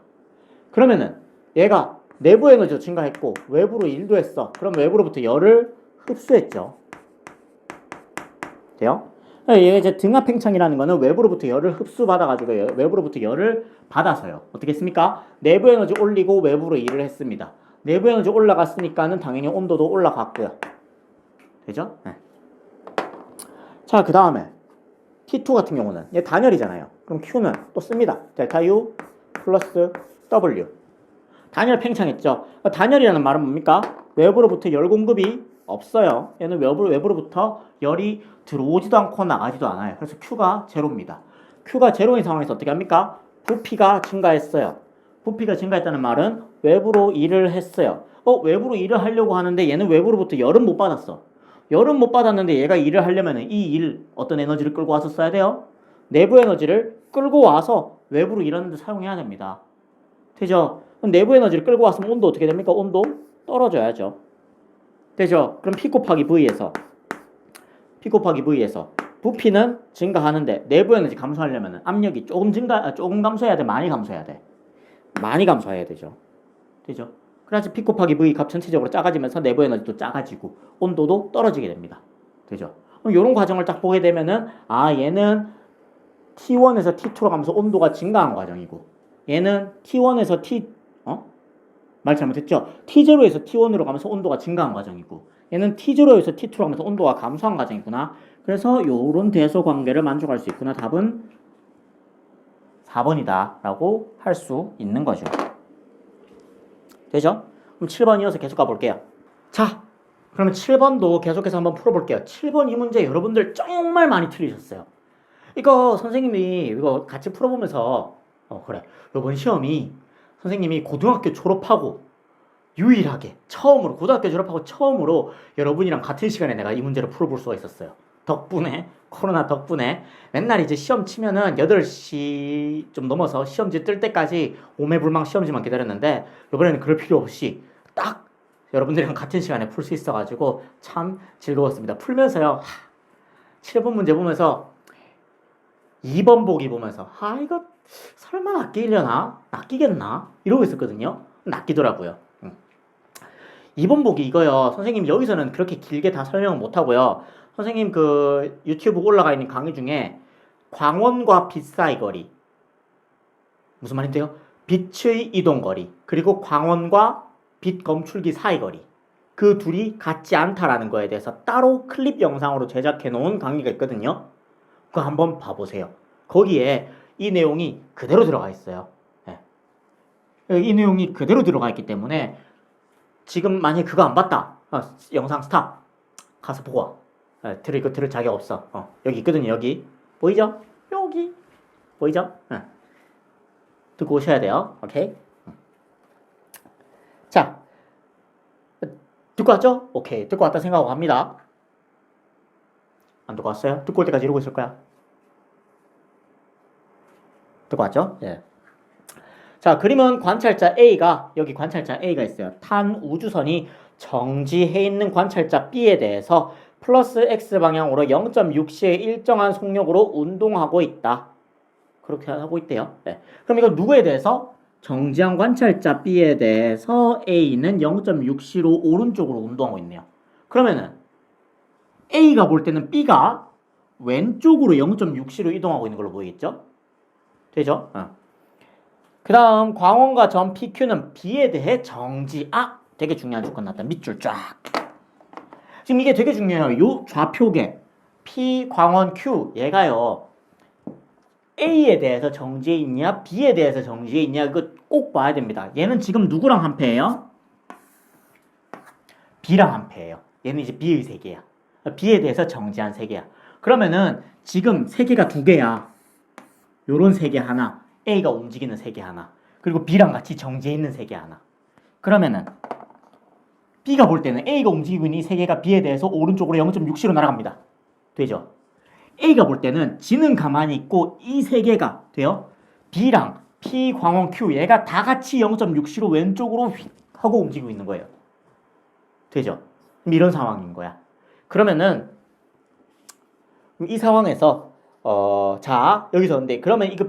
S1: 그러면은 얘가 내부 에너지도 증가했고 외부로 1도 했어. 그럼 외부로부터 열을 흡수했죠. 돼요? 얘가 이제 등압 팽창이라는 거는 외부로부터 열을 흡수받아가지고 외부로부터 열을 받아서요. 어떻게 했습니까? 내부 에너지 올리고 외부로 일을 했습니다. 내부 에너지 올라갔으니까는 당연히 온도도 올라갔고요. 되죠? 네. 자, 그 다음에 T2 같은 경우는 얘 단열이잖아요. 그럼 Q는 또 씁니다. 델타 U 플러스 W. 단열 팽창했죠. 단열이라는 말은 뭡니까? 외부로부터 열 공급이 없어요. 얘는 외부로부터 열이 들어오지도 않고 나가지도 않아요. 그래서 Q가 제로입니다. Q가 제로인 상황에서 어떻게 합니까? 부피가 증가했어요. 부피가 증가했다는 말은 외부로 일을 했어요. 외부로 일을 하려고 하는데 얘는 외부로부터 열은 못 받았어. 열은 못 받았는데 얘가 일을 하려면 어떤 에너지를 끌고 와서 써야 돼요? 내부 에너지를 끌고 와서 외부로 일하는 데 사용해야 됩니다. 되죠? 그럼 내부 에너지를 끌고 왔으면 온도 어떻게 됩니까? 온도 떨어져야죠. 되죠? 그럼 P 곱하기 V에서 부피는 증가하는데 내부 에너지 감소하려면 압력이 조금 감소해야 돼? 많이 감소해야 돼? 많이 감소해야 되죠. 되죠? 그래야지 P 곱하기 V 값 전체적으로 작아지면서 내부 에너지도 작아지고 온도도 떨어지게 됩니다. 되죠? 그럼 이런 과정을 딱 보게 되면은 얘는 T1에서 T2로 가면서 온도가 증가한 과정이고 얘는 T1에서 말 잘못했죠? T0에서 T1으로 가면서 온도가 증가한 과정이고 얘는 T0에서 T2로 가면서 온도가 감소한 과정이구나. 그래서 요런 대소 관계를 만족할 수 있구나. 답은 4번이다 라고 할 수 있는 거죠. 되죠? 그럼 7번 이어서 계속 가볼게요. 자, 그러면 7번도 계속해서 한번 풀어볼게요. 7번 이 문제 여러분들 정말 많이 틀리셨어요. 이거 선생님이 이거 같이 풀어보면서 그래, 이번 시험이 선생님이 고등학교 졸업하고 유일하게 처음으로 고등학교 졸업하고 처음으로 여러분이랑 같은 시간에 내가 이 문제를 풀어볼 수가 있었어요. 덕분에 코로나 덕분에 맨날 이제 시험 치면은 8시 좀 넘어서 시험지 뜰 때까지 오매불망 시험지만 기다렸는데 이번에는 그럴 필요 없이 딱 여러분들이랑 같은 시간에 풀 수 있어가지고 참 즐거웠습니다. 풀면서요 7번 문제 보면서 2번 보기 보면서 이거 설마 낚이려나? 낚이겠나? 이러고 있었거든요. 낚이더라고요. 2번 보기 이거요. 선생님 여기서는 그렇게 길게 다 설명을 못하고요. 선생님 그 유튜브 올라가 있는 강의 중에 광원과 빛 사이 거리 무슨 말인데요? 빛의 이동 거리 그리고 광원과 빛 검출기 사이 거리 그 둘이 같지 않다라는 거에 대해서 따로 클립 영상으로 제작해 놓은 강의가 있거든요. 그거 한번 봐보세요. 거기에 이 내용이 그대로 들어가 있어요. 네. 이 내용이 그대로 들어가 있기 때문에 지금 만약에 그거 안 봤다. 영상 스탑. 가서 보고 와. 이거 들을 자격 없어. 여기 있거든요. 여기. 보이죠? 여기. 보이죠? 듣고 오셔야 돼요. 오케이? 자. 듣고 왔죠? 오케이. 듣고 왔다 생각하고 갑니다. 안 듣고 왔어요? 듣고 올 때까지 이러고 있을 거야. 듣고 왔죠? 예. 자, 그림은 관찰자 A가 여기 관찰자 A가 있어요. 탄 우주선이 정지해 있는 관찰자 B에 대해서 플러스 X 방향으로 0.6시의 일정한 속력으로 운동하고 있다. 그렇게 하고 있대요. 네. 그럼 이거 누구에 대해서? 정지한 관찰자 B에 대해서 A는 0.6시로 오른쪽으로 운동하고 있네요. 그러면은 A가 볼 때는 B가 왼쪽으로 0.6시로 이동하고 있는 걸로 보이겠죠? 되죠? 그 다음 광원과 점 PQ는 B에 대해 정지. 되게 중요한 조건 나왔다. 밑줄 쫙. 지금 이게 되게 중요해요. 요 좌표계 P 광원 Q 얘가요. A에 대해서 정지해 있냐 B에 대해서 정지해 있냐 이거 꼭 봐야 됩니다. 얘는 지금 누구랑 한패예요? B랑 한패예요. 얘는 이제 B의 세계야. B에 대해서 정지한 세계야. 그러면은 지금 세계가 두 개야. 요런 세계 하나, A가 움직이는 세계 하나, 그리고 B랑 같이 정지해 있는 세계 하나. 그러면은 B가 볼 때는 A가 움직이고 있는 이 세계가 B에 대해서 오른쪽으로 0.6시로 날아갑니다. 되죠? A가 볼 때는 지는 가만히 있고 이 세계가 돼요. B랑 P, 광원, Q 얘가 다 같이 0.6시로 왼쪽으로 휙 하고 움직이고 있는 거예요. 되죠? 이런 상황인 거야. 그러면은 이 상황에서 자 여기서 근데 그러면 이거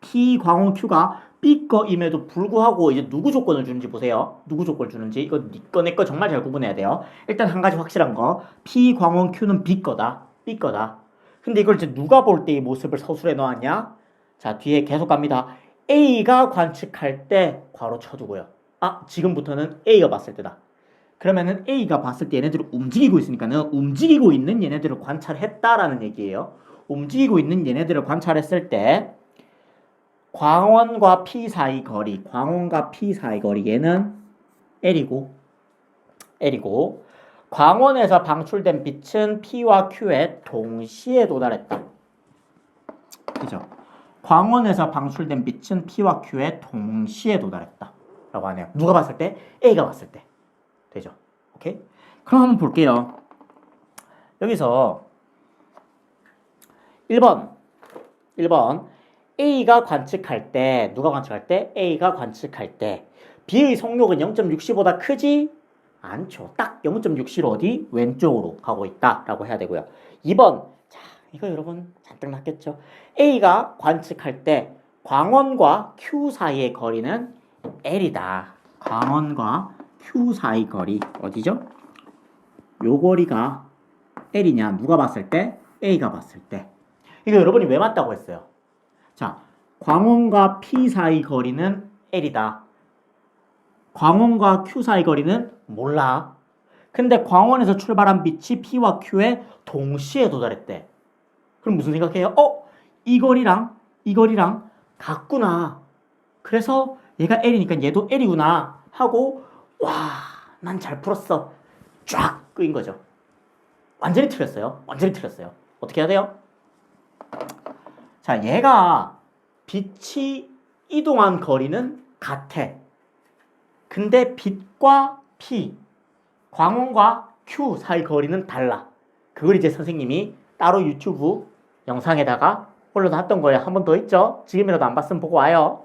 S1: P, 광원, Q가 B 거임에도 불구하고 이제 누구 조건을 주는지 보세요. 누구 조건을 주는지 이거 니 거 내 거 정말 잘 구분해야 돼요. 일단 한 가지 확실한 거 P, 광원, Q는 B 거다. B 거다. 근데 이걸 이제 누가 볼 때 이 모습을 서술해 놓았냐? 자 뒤에 계속 갑니다. A가 관측할 때 괄호 쳐두고요. 지금부터는 A가 봤을 때다. 그러면은 A가 봤을 때 얘네들을 움직이고 있으니까는 움직이고 있는 얘네들을 관찰했다라는 얘기예요. 움직이고 있는 얘네들을 관찰했을 때 광원과 P 사이 거리, 광원과 P 사이 거리 얘는 L이고 광원에서 방출된 빛은 P와 Q에 동시에 도달했다. 그죠? 광원에서 방출된 빛은 P와 Q에 동시에 도달했다. 라고 하네요. 누가 봤을 때? A가 봤을 때. 되죠? 오케이? 그럼 한번 볼게요. 여기서 1번 A가 관측할 때 누가 관측할 때? A가 관측할 때 B의 속력은 0.6시보다 크지 않죠. 딱 0.6시로 어디? 왼쪽으로 가고 있다라고 해야 되고요. 2번 자 이거 여러분 잔뜩 났겠죠. A가 관측할 때 광원과 Q 사이의 거리는 L이다. 광원과 Q 사이 거리 어디죠? 요 거리가 L이냐 누가 봤을 때? A가 봤을 때. 이거 여러분이 왜 맞다고 했어요? 자 광원과 P 사이 거리는 L이다. 광원과 Q 사이 거리는 몰라. 근데 광원에서 출발한 빛이 P와 Q에 동시에 도달했대. 그럼 무슨 생각해요? 이 거리랑 같구나. 그래서 얘가 L이니까 얘도 L이구나 하고 와, 난 잘 풀었어. 쫙 끄인 거죠. 완전히 틀렸어요. 완전히 틀렸어요. 어떻게 해야 돼요? 자, 얘가 빛이 이동한 거리는 같아. 근데 빛과 P, 광원과 Q 사이 거리는 달라. 그걸 이제 선생님이 따로 유튜브 영상에다가 올려놨던 거예요. 한 번 더 있죠? 지금이라도 안 봤으면 보고 와요.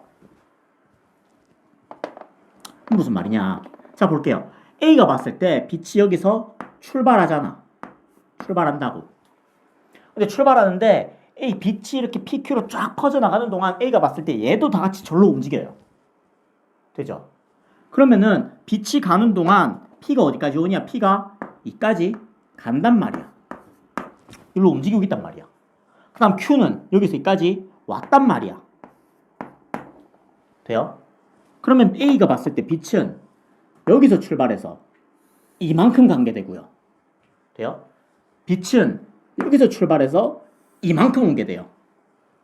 S1: 무슨 말이냐? 자, 볼게요. A가 봤을 때 빛이 여기서 출발하잖아. 출발한다고. 근데 출발하는데 A 빛이 이렇게 PQ로 쫙 퍼져나가는 동안 A가 봤을 때 얘도 다 같이 절로 움직여요. 되죠? 그러면은 빛이 가는 동안 P가 어디까지 오냐? P가 이까지 간단 말이야. 일로 움직이고 있단 말이야. 그 다음 Q는 여기서 여기까지 왔단 말이야. 돼요? 그러면 A가 봤을 때 빛은 여기서 출발해서 이만큼 가게 되고요. 돼요? 빛은 여기서 출발해서 이만큼 오게 돼요.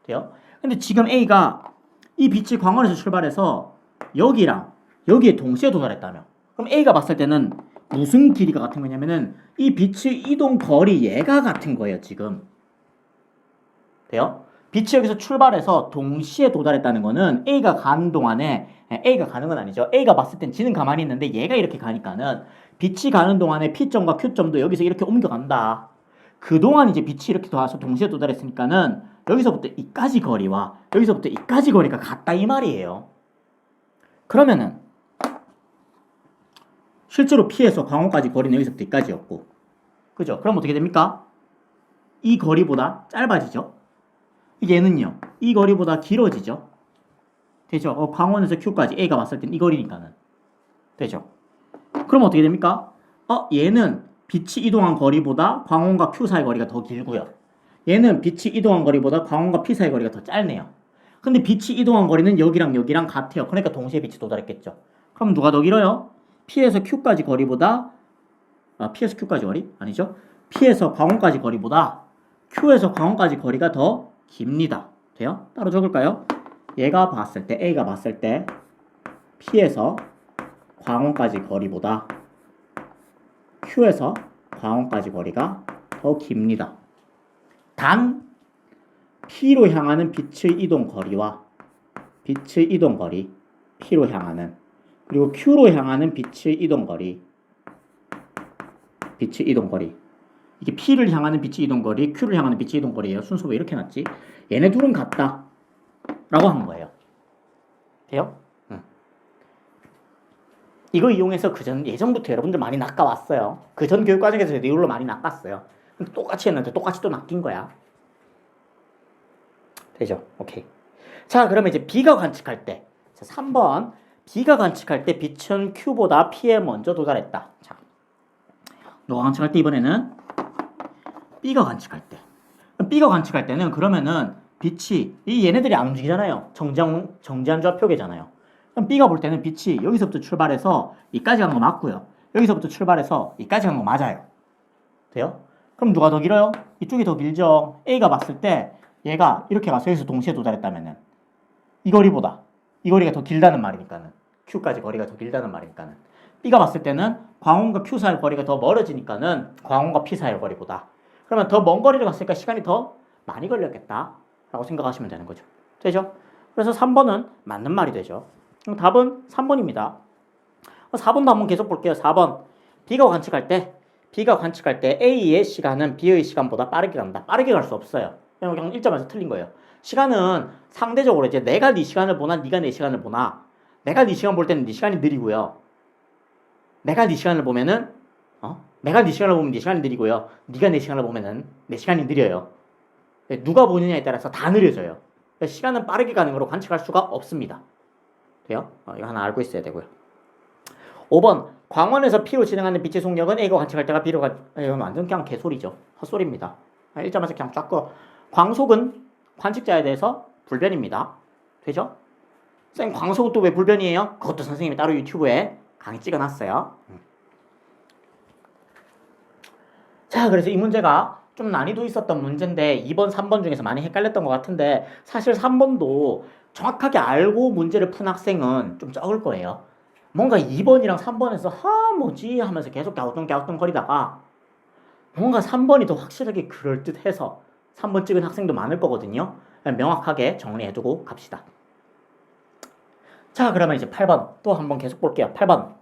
S1: 돼요? 근데 지금 A가 이 빛이 광원에서 출발해서 여기랑 여기에 동시에 도달했다며. 그럼 A가 봤을 때는 무슨 길이가 같은 거냐면은 이 빛의 이동 거리 얘가 같은 거예요, 지금. 돼요? 빛이 여기서 출발해서 동시에 도달했다는 거는 A가 가는 동안에 A가 가는 건 아니죠. A가 봤을 땐 지는 가만히 있는데 얘가 이렇게 가니까는 빛이 가는 동안에 P점과 Q점도 여기서 이렇게 옮겨간다. 그동안 이제 빛이 이렇게 와서 동시에 도달했으니까는 여기서부터 이까지 거리와 여기서부터 이까지 거리가 같다 이 말이에요. 그러면은 실제로 P에서 광원까지 거리는 여기서부터 이까지였고, 그죠? 그럼 어떻게 됩니까? 이 거리보다 짧아지죠? 얘는요, 이 거리보다 길어지죠? 되죠? 광원에서 Q까지 A가 봤을 땐 이 거리니까는. 되죠? 그럼 어떻게 됩니까? 얘는 빛이 이동한 거리보다 광원과 Q 사이 거리가 더 길고요. 얘는 빛이 이동한 거리보다 광원과 P 사이 거리가 더 짧네요. 근데 빛이 이동한 거리는 여기랑 여기랑 같아요. 그러니까 동시에 빛이 도달했겠죠. 그럼 누가 더 길어요? P에서 Q까지 거리보다 P에서 Q까지 거리? 아니죠. P에서 광원까지 거리보다 Q에서 광원까지 거리가 더 깁니다. 돼요? 따로 적을까요? 얘가 봤을 때 A가 봤을 때 P에서 광원까지 거리보다 Q에서 광원까지 거리가 더 깁니다. 단 P로 향하는 빛의 이동 거리와 빛의 이동 거리 P로 향하는 그리고 Q로 향하는 빛의 이동 거리 이게 P를 향하는 빛의 이동 거리 Q를 향하는 빛의 이동 거리예요. 순서 왜 이렇게 놨지? 얘네 둘은 같다 라고 한 거예요. 돼요? 이거 이용해서 예전부터 여러분들 많이 낚아왔어요. 그전 교육과정에서 이걸로 많이 낚았어요. 근데 똑같이 했는데 똑같이 또 낚인 거야. 되죠? 오케이. 자, 그러면 이제 B가 관측할 때, 자, 3번. B가 관측할 때 빛은 Q보다 P에 먼저 도달했다. 자, 너가 관측할 때 이번에는 B가 관측할 때. B가 관측할 때는 그러면은 빛이 얘네들이 안 움직이잖아요. 정지한 좌표계잖아요. 그럼 B가 볼 때는 빛이 여기서부터 출발해서 이까지 간 거 맞고요. 여기서부터 출발해서 이까지 간 거 맞아요. 돼요? 그럼 누가 더 길어요? 이쪽이 더 길죠. A가 봤을 때 얘가 이렇게 가서 여기서 동시에 도달했다면은 이 거리보다 이 거리가 더 길다는 말이니까는 Q까지 거리가 더 길다는 말이니까는 B가 봤을 때는 광원과 Q 사이 거리가 더 멀어지니까는 광원과 P 사이 거리보다 그러면 더 먼 거리를 갔으니까 시간이 더 많이 걸렸겠다 라고 생각하시면 되는 거죠. 되죠? 그래서 3번은 맞는 말이 되죠. 답은 3번입니다. 4번도 한번 계속 볼게요. 4번. B가 관측할 때 A의 시간은 B의 시간보다 빠르게 간다. 빠르게 갈 수 없어요. 그냥 1점에서 틀린 거예요. 시간은 상대적으로 이제 내가 네 시간을 보나 네가 내 시간을 보나 내가 네 시간 볼 때는 네 시간이 느리고요. 내가 네 시간을 보면은 내가 네 시간을 보면 네 시간이 느리고요. 네가 내 시간을 보면은 내 시간이 느려요. 누가 보느냐에 따라서 다 느려져요. 시간은 빠르게 가는 거로 관측할 수가 없습니다. 돼요? 이거 하나 알고 있어야 되고요. 5번. 광원에서 P로 진행하는 빛의 속력은 A가 관측할 때가 B로 이건 완전 그냥 개소리죠. 헛소리입니다. 1점에서 그냥 쫙 거. 광속은 관측자에 대해서 불변입니다. 되죠? 선생님 광속은 왜 불변이에요? 그것도 선생님이 따로 유튜브에 강의 찍어놨어요. 자, 그래서 이 문제가 좀 난이도 있었던 문제인데 2번, 3번 중에서 많이 헷갈렸던 것 같은데 사실 3번도 정확하게 알고 문제를 푼 학생은 좀 적을 거예요. 뭔가 2번이랑 3번에서 뭐지 하면서 계속 갸우뚱갸우뚱거리다가 뭔가 3번이 더 확실하게 그럴듯해서 3번 찍은 학생도 많을 거거든요. 명확하게 정리해두고 갑시다. 자, 그러면 이제 8번 또 한번 계속 볼게요. 8번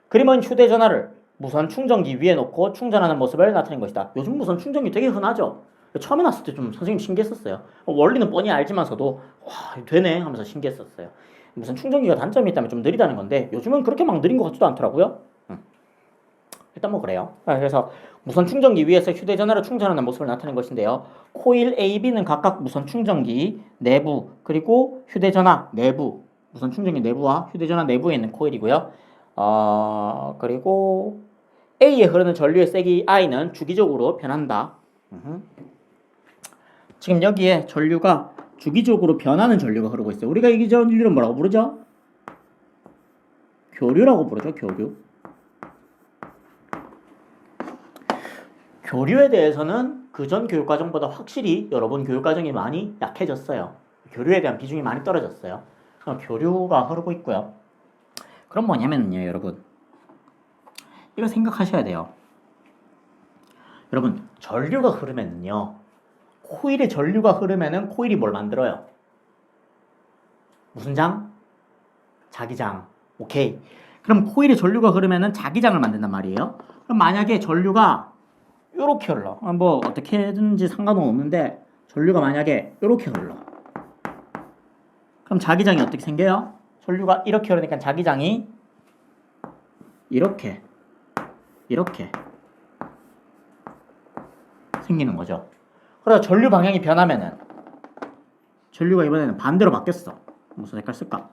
S1: 그림은 휴대전화를 무선 충전기 위에 놓고 충전하는 모습을 나타낸 것이다. 요즘 무선 충전기 되게 흔하죠. 처음에 났을 때 좀 선생님 신기했었어요. 원리는 뻔히 알지만서도 와 되네 하면서 신기했었어요. 무선 충전기가 단점이 있다면 좀 느리다는 건데 요즘은 그렇게 막 느린 것 같지도 않더라고요. 일단 뭐 그래요. 그래서 무선 충전기 위에서 휴대전화를 충전하는 모습을 나타낸 것인데요. 코일 A, B는 각각 무선 충전기 내부 그리고 휴대전화 내부 무선 충전기 내부와 휴대전화 내부에 있는 코일이고요. 그리고 A에 흐르는 전류의 세기 I는 주기적으로 변한다. 지금 여기에 전류가 주기적으로 변하는 전류가 흐르고 있어요. 우리가 이 전류를 뭐라고 부르죠? 교류라고 부르죠. 교류. 교류에 대해서는 그전 교육과정보다 확실히 여러분 교육과정이 많이 약해졌어요. 교류에 대한 비중이 많이 떨어졌어요. 교류가 흐르고 있고요. 그럼 뭐냐면요, 여러분. 이거 생각하셔야 돼요. 여러분, 전류가 흐르면요. 코일에 전류가 흐르면은 코일이 뭘 만들어요? 무슨 장? 자기장. 오케이. 그럼 코일에 전류가 흐르면은 자기장을 만든단 말이에요. 그럼 만약에 전류가 요렇게 흘러. 뭐 어떻게든지 상관은 없는데 전류가 만약에 요렇게 흘러. 그럼 자기장이 어떻게 생겨요? 전류가 이렇게 흐르니까 자기장이 이렇게 생기는 거죠. 그래서 전류 방향이 변하면은 전류가 이번에는 반대로 바뀌었어. 무슨 색깔 쓸까?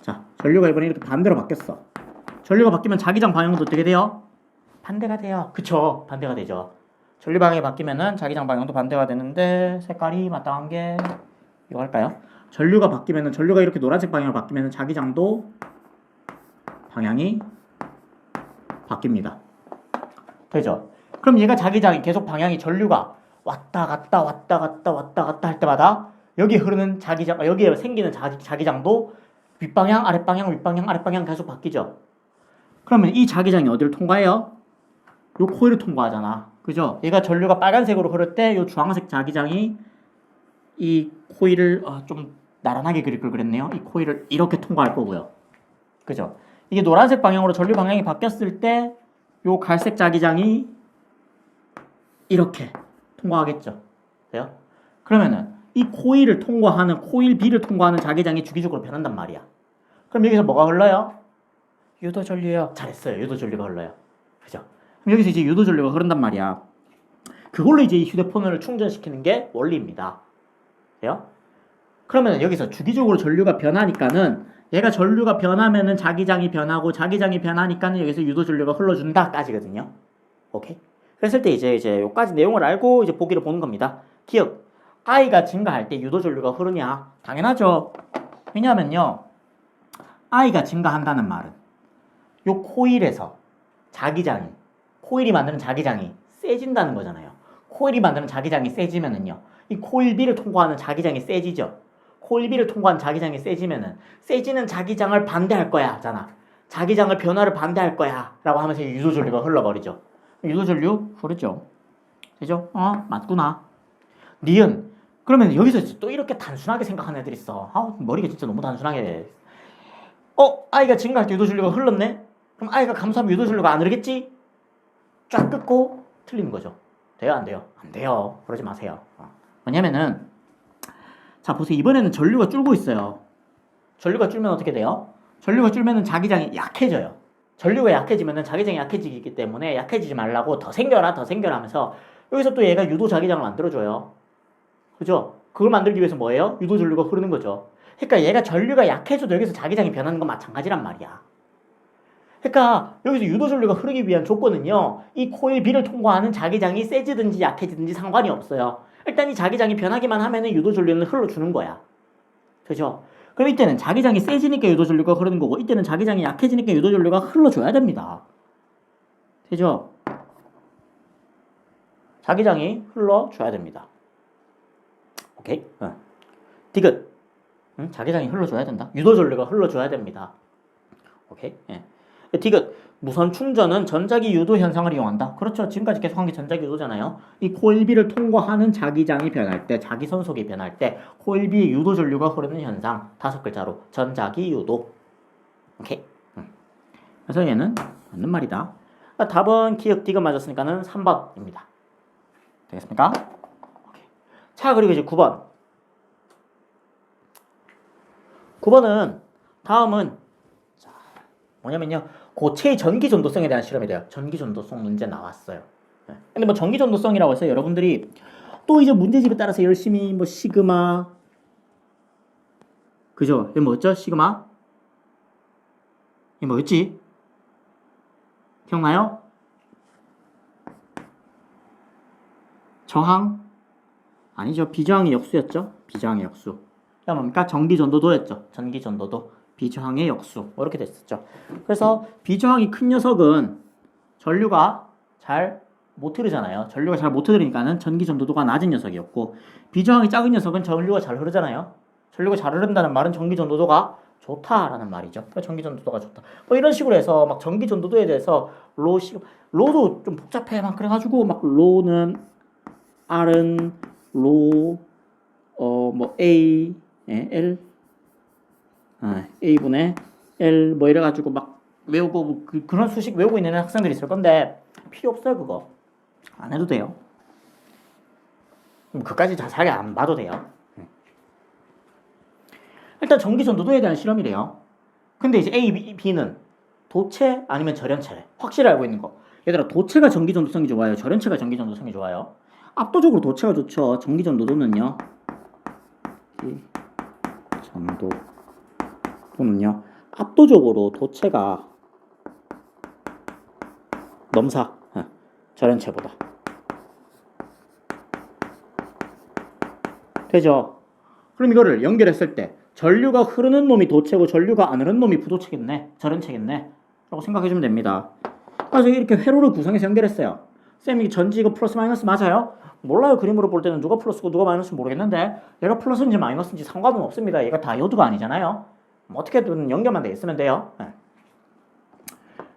S1: 자, 전류가 이번에 이렇게 반대로 바뀌었어. 전류가 바뀌면 자기장 방향도 어떻게 돼요? 반대가 돼요. 그쵸? 반대가 되죠. 전류 방향이 바뀌면은 자기장 방향도 반대가 되는데 색깔이 마땅한 게 이거 할까요? 전류가 바뀌면은 전류가 이렇게 노란색 방향으로 바뀌면은 자기장도 방향이 바뀝니다. 되죠? 그럼 얘가 자기장이 계속 방향이 전류가 왔다 갔다 할 때마다 여기 흐르는 자기장, 여기에 생기는 자기장도 윗방향, 아랫방향, 윗방향, 아랫방향 계속 바뀌죠? 그러면 이 자기장이 어디를 통과해요? 요 코일을 통과하잖아. 그죠? 얘가 전류가 빨간색으로 흐를 때 요 주황색 자기장이 이 코일을 좀 나란하게 그릴 걸 그랬네요. 이 코일을 이렇게 통과할 거고요. 그죠? 이게 노란색 방향으로 전류 방향이 바뀌었을 때 요 갈색 자기장이 이렇게 통과하겠죠. 돼요? 그러면은 이 코일을 통과하는 코일 B를 통과하는 자기장이 주기적으로 변한단 말이야. 그럼 여기서 뭐가 흘러요? 유도 전류요. 잘했어요. 유도 전류가 흘러요. 그죠? 그럼 여기서 이제 유도 전류가 흐른단 말이야. 그걸로 이제 이 휴대폰을 충전시키는 게 원리입니다. 돼요? 그러면 여기서 주기적으로 전류가 변하니까는 얘가 전류가 변하면은 자기장이 변하고 자기장이 변하니까는 여기서 유도 전류가 흘러준다까지거든요. 오케이? 그랬을 때 이제 요까지 내용을 알고 이제 보기를 보는 겁니다. 기억. I가 증가할 때 유도 전류가 흐르냐? 당연하죠. 왜냐하면요. I가 증가한다는 말은 요 코일에서 자기장이 코일이 만드는 자기장이 세진다는 거잖아요. 코일이 만드는 자기장이 세지면은요. 이 코일 B를 통과하는 자기장이 세지죠. 코일 B를 통과한 자기장이 세지면은 세지는 자기장을 반대할 거야 하잖아. 자기장을 변화를 반대할 거야 라고 하면서 유도 전류가 흘러버리죠. 유도 전류 흐르죠. 되죠? 맞구나. 니은. 그러면 여기서 또 이렇게 단순하게 생각하는 애들 있어. 머리가 진짜 너무 단순하게. I가 증가할 때 유도 전류가 흘렀네? 그럼 I가 감소하면 유도 전류가 안 흐르겠지? 쫙 끊고 틀리는 거죠. 돼요? 안 돼요? 안 돼요. 그러지 마세요. 왜냐면은 자 보세요. 이번에는 전류가 줄고 있어요. 전류가 줄면 어떻게 돼요? 전류가 줄면은 자기장이 약해져요. 전류가 약해지면은 자기장이 약해지기 때문에 약해지지 말라고 더 생겨라 하면서 여기서 또 얘가 유도 자기장을 만들어줘요. 그죠? 그걸 만들기 위해서 뭐예요? 유도 전류가 흐르는 거죠. 그러니까 얘가 전류가 약해져도 여기서 자기장이 변하는 건 마찬가지란 말이야. 그러니까 여기서 유도 전류가 흐르기 위한 조건은요. 이 코일 B를 통과하는 자기장이 세지든지 약해지든지 상관이 없어요. 일단 이 자기장이 변하기만 하면은 유도 전류는 흘러주는 거야. 그죠? 그럼 이때는 자기장이 세지니까 유도 전류가 흐르는 거고 이때는 자기장이 약해지니까 유도 전류가 흘러줘야 됩니다. 되죠? 자기장이 흘러줘야 됩니다. 오케이? 디귿. 자기장이 흘러줘야 된다. 유도 전류가 흘러줘야 됩니다. 오케이? 예. 디귿. 무선 충전은 전자기 유도 현상을 이용한다. 그렇죠. 지금까지 계속 한 게 전자기 유도잖아요. 이 코일 B를 통과하는 자기장이 변할 때, 자기 선속이 변할 때 코일 B의 유도 전류가 흐르는 현상. 5글자로 전자기 유도. 오케이? 그래서 얘는 맞는 말이다. 답은 기역 디귿 맞았으니까는 3번입니다. 되겠습니까? 오케이. 자, 그리고 이제 9번. 9번은 다음은 자, 뭐냐면요. 고체의 전기 전도성에 대한 실험이 돼요. 전기 전도성 문제 나왔어요. 근데 뭐 전기 전도성이라고 해서 여러분들이 또 이제 문제집에 따라서 열심히 뭐 시그마 그죠? 이게 뭐였죠? 시그마? 이게 뭐였지? 기억나요? 저항? 아니죠. 비저항의 역수였죠. 비저항의 역수. 그게 뭡니까? 전기 전도도였죠. 전기 전도도. 비저항의 역수. 뭐 이렇게 됐었죠. 그래서 비저항이 큰 녀석은 전류가 잘 못 흐르잖아요. 전류가 잘 못 흐르니까는 전기 전도도가 낮은 녀석이었고 비저항이 작은 녀석은 전류가 잘 흐르잖아요. 전류가 잘 흐른다는 말은 전기 전도도가 좋다라는 말이죠. 그러니까 전기 전도도가 좋다. 뭐 이런 식으로 해서 막 전기 전도도에 대해서 로도 좀 복잡해 막 그래가지고 막 로는 R은 로 뭐 A L A분의 L 뭐 이래가지고 막 외우고 뭐 그런 수식 외우고 있는 학생들이 있을 건데 필요 없어요. 그거 안 해도 돼요. 그까지 자세하게 안 봐도 돼요. 일단 전기 전도도에 대한 실험이래요. 근데 이제 A, B는 도체 아니면 절연체래. 확실히 알고 있는 거. 얘들아 도체가 전기 전도성이 좋아요. 절연체가 전기 전도성이 좋아요. 압도적으로 도체가 좋죠. 전기 전도도는요. 전도도는요. 압도적으로 도체가 넘사 절연체보다. 되죠? 그럼 이거를 연결했을 때 전류가 흐르는 놈이 도체고 전류가 안 흐르는 놈이 부도체겠네. 절연체겠네. 라고 생각해주면 됩니다. 그래서 이렇게 회로를 구성해서 연결했어요. 쌤이 전지 이거 플러스 마이너스 맞아요? 몰라요. 그림으로 볼 때는 누가 플러스고 누가 마이너스인지 모르겠는데 얘가 플러스인지 마이너스인지 상관은 없습니다. 얘가 다이오드가 아니잖아요. 어떻게든 연결만 돼 있으면 돼요.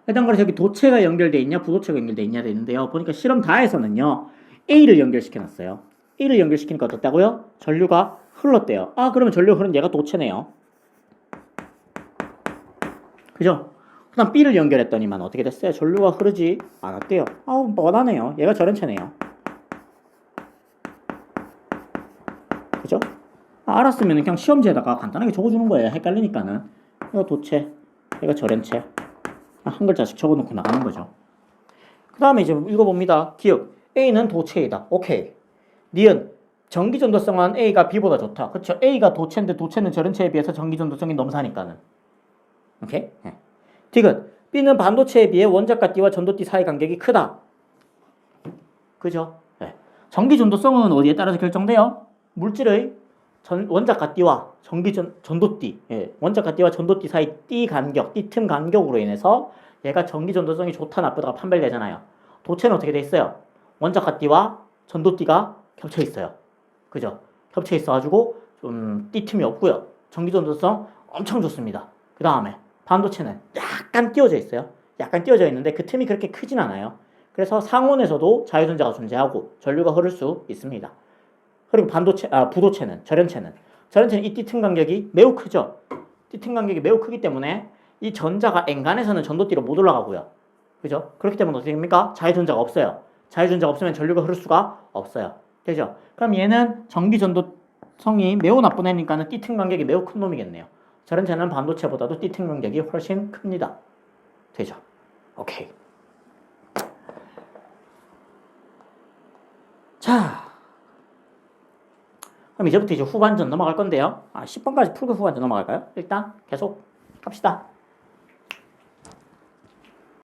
S1: 일단 그래서 여기 도체가 연결돼 있냐 부도체가 연결돼 있냐 되는데요. 보니까 실험 다에서는요. A를 연결시켜놨어요. A를 연결시키니까 어떻다고요? 전류가 흘렀대요. 그러면 전류 흐른 얘가 도체네요. 그죠? 그 다음 B를 연결했더니만 어떻게 됐어요? 전류가 흐르지 않았대요. 뻔하네요. 얘가 절연체네요. 그죠? 알았으면 그냥 시험지에다가 간단하게 적어주는 거예요. 헷갈리니까는. 이거 도체, 이거 절연체. 한 글자씩 적어놓고 나가는 거죠. 그 다음에 이제 읽어봅니다. 기억. A는 도체이다. 오케이. 니은 전기 전도성은 A가 B보다 좋다. 그렇죠? A가 도체인데 도체는 절연체에 비해서 전기 전도성이 넘사니까는. 오케이? 디귿. B는 반도체에 비해 원자가 띠와 전도띠 사이 간격이 크다. 그죠? 네. 전기 전도성은 어디에 따라서 결정돼요? 물질의 원자가 띠와 전도띠, 원자가 띠와 전도띠 사이 띠 간격, 띠 틈 간격으로 인해서 얘가 전기 전도성이 좋다 나쁘다가 판별되잖아요. 도체는 어떻게 돼 있어요? 원자가 띠와 전도띠가 겹쳐 있어요. 그죠? 겹쳐 있어가지고 좀 띠 틈이 없고요. 전기 전도성 엄청 좋습니다. 그 다음에 반도체는 약간 띄워져 있어요. 약간 띄워져 있는데 그 틈이 그렇게 크진 않아요. 그래서 상온에서도 자유전자가 존재하고 전류가 흐를 수 있습니다. 그리고 부도체는, 절연체는 이 띠 틈 간격이 매우 크죠. 띠 틈 간격이 매우 크기 때문에 이 전자가 엔간에서는 전도띠로 못 올라가고요. 그죠? 그렇기 때문에 어떻게 됩니까? 자유전자가 없어요. 자유전자가 없으면 전류가 흐를 수가 없어요. 되죠? 그럼 얘는 전기 전도성이 매우 나쁜 애니까는 띠 틈 간격이 매우 큰 놈이겠네요. 절연체는 반도체보다도 띠 틈 간격이 훨씬 큽니다. 되죠? 오케이. 자, 그럼 이제부터 이제 후반전 넘어갈 건데요. 10번까지 풀고 후반전 넘어갈까요? 일단 계속 갑시다.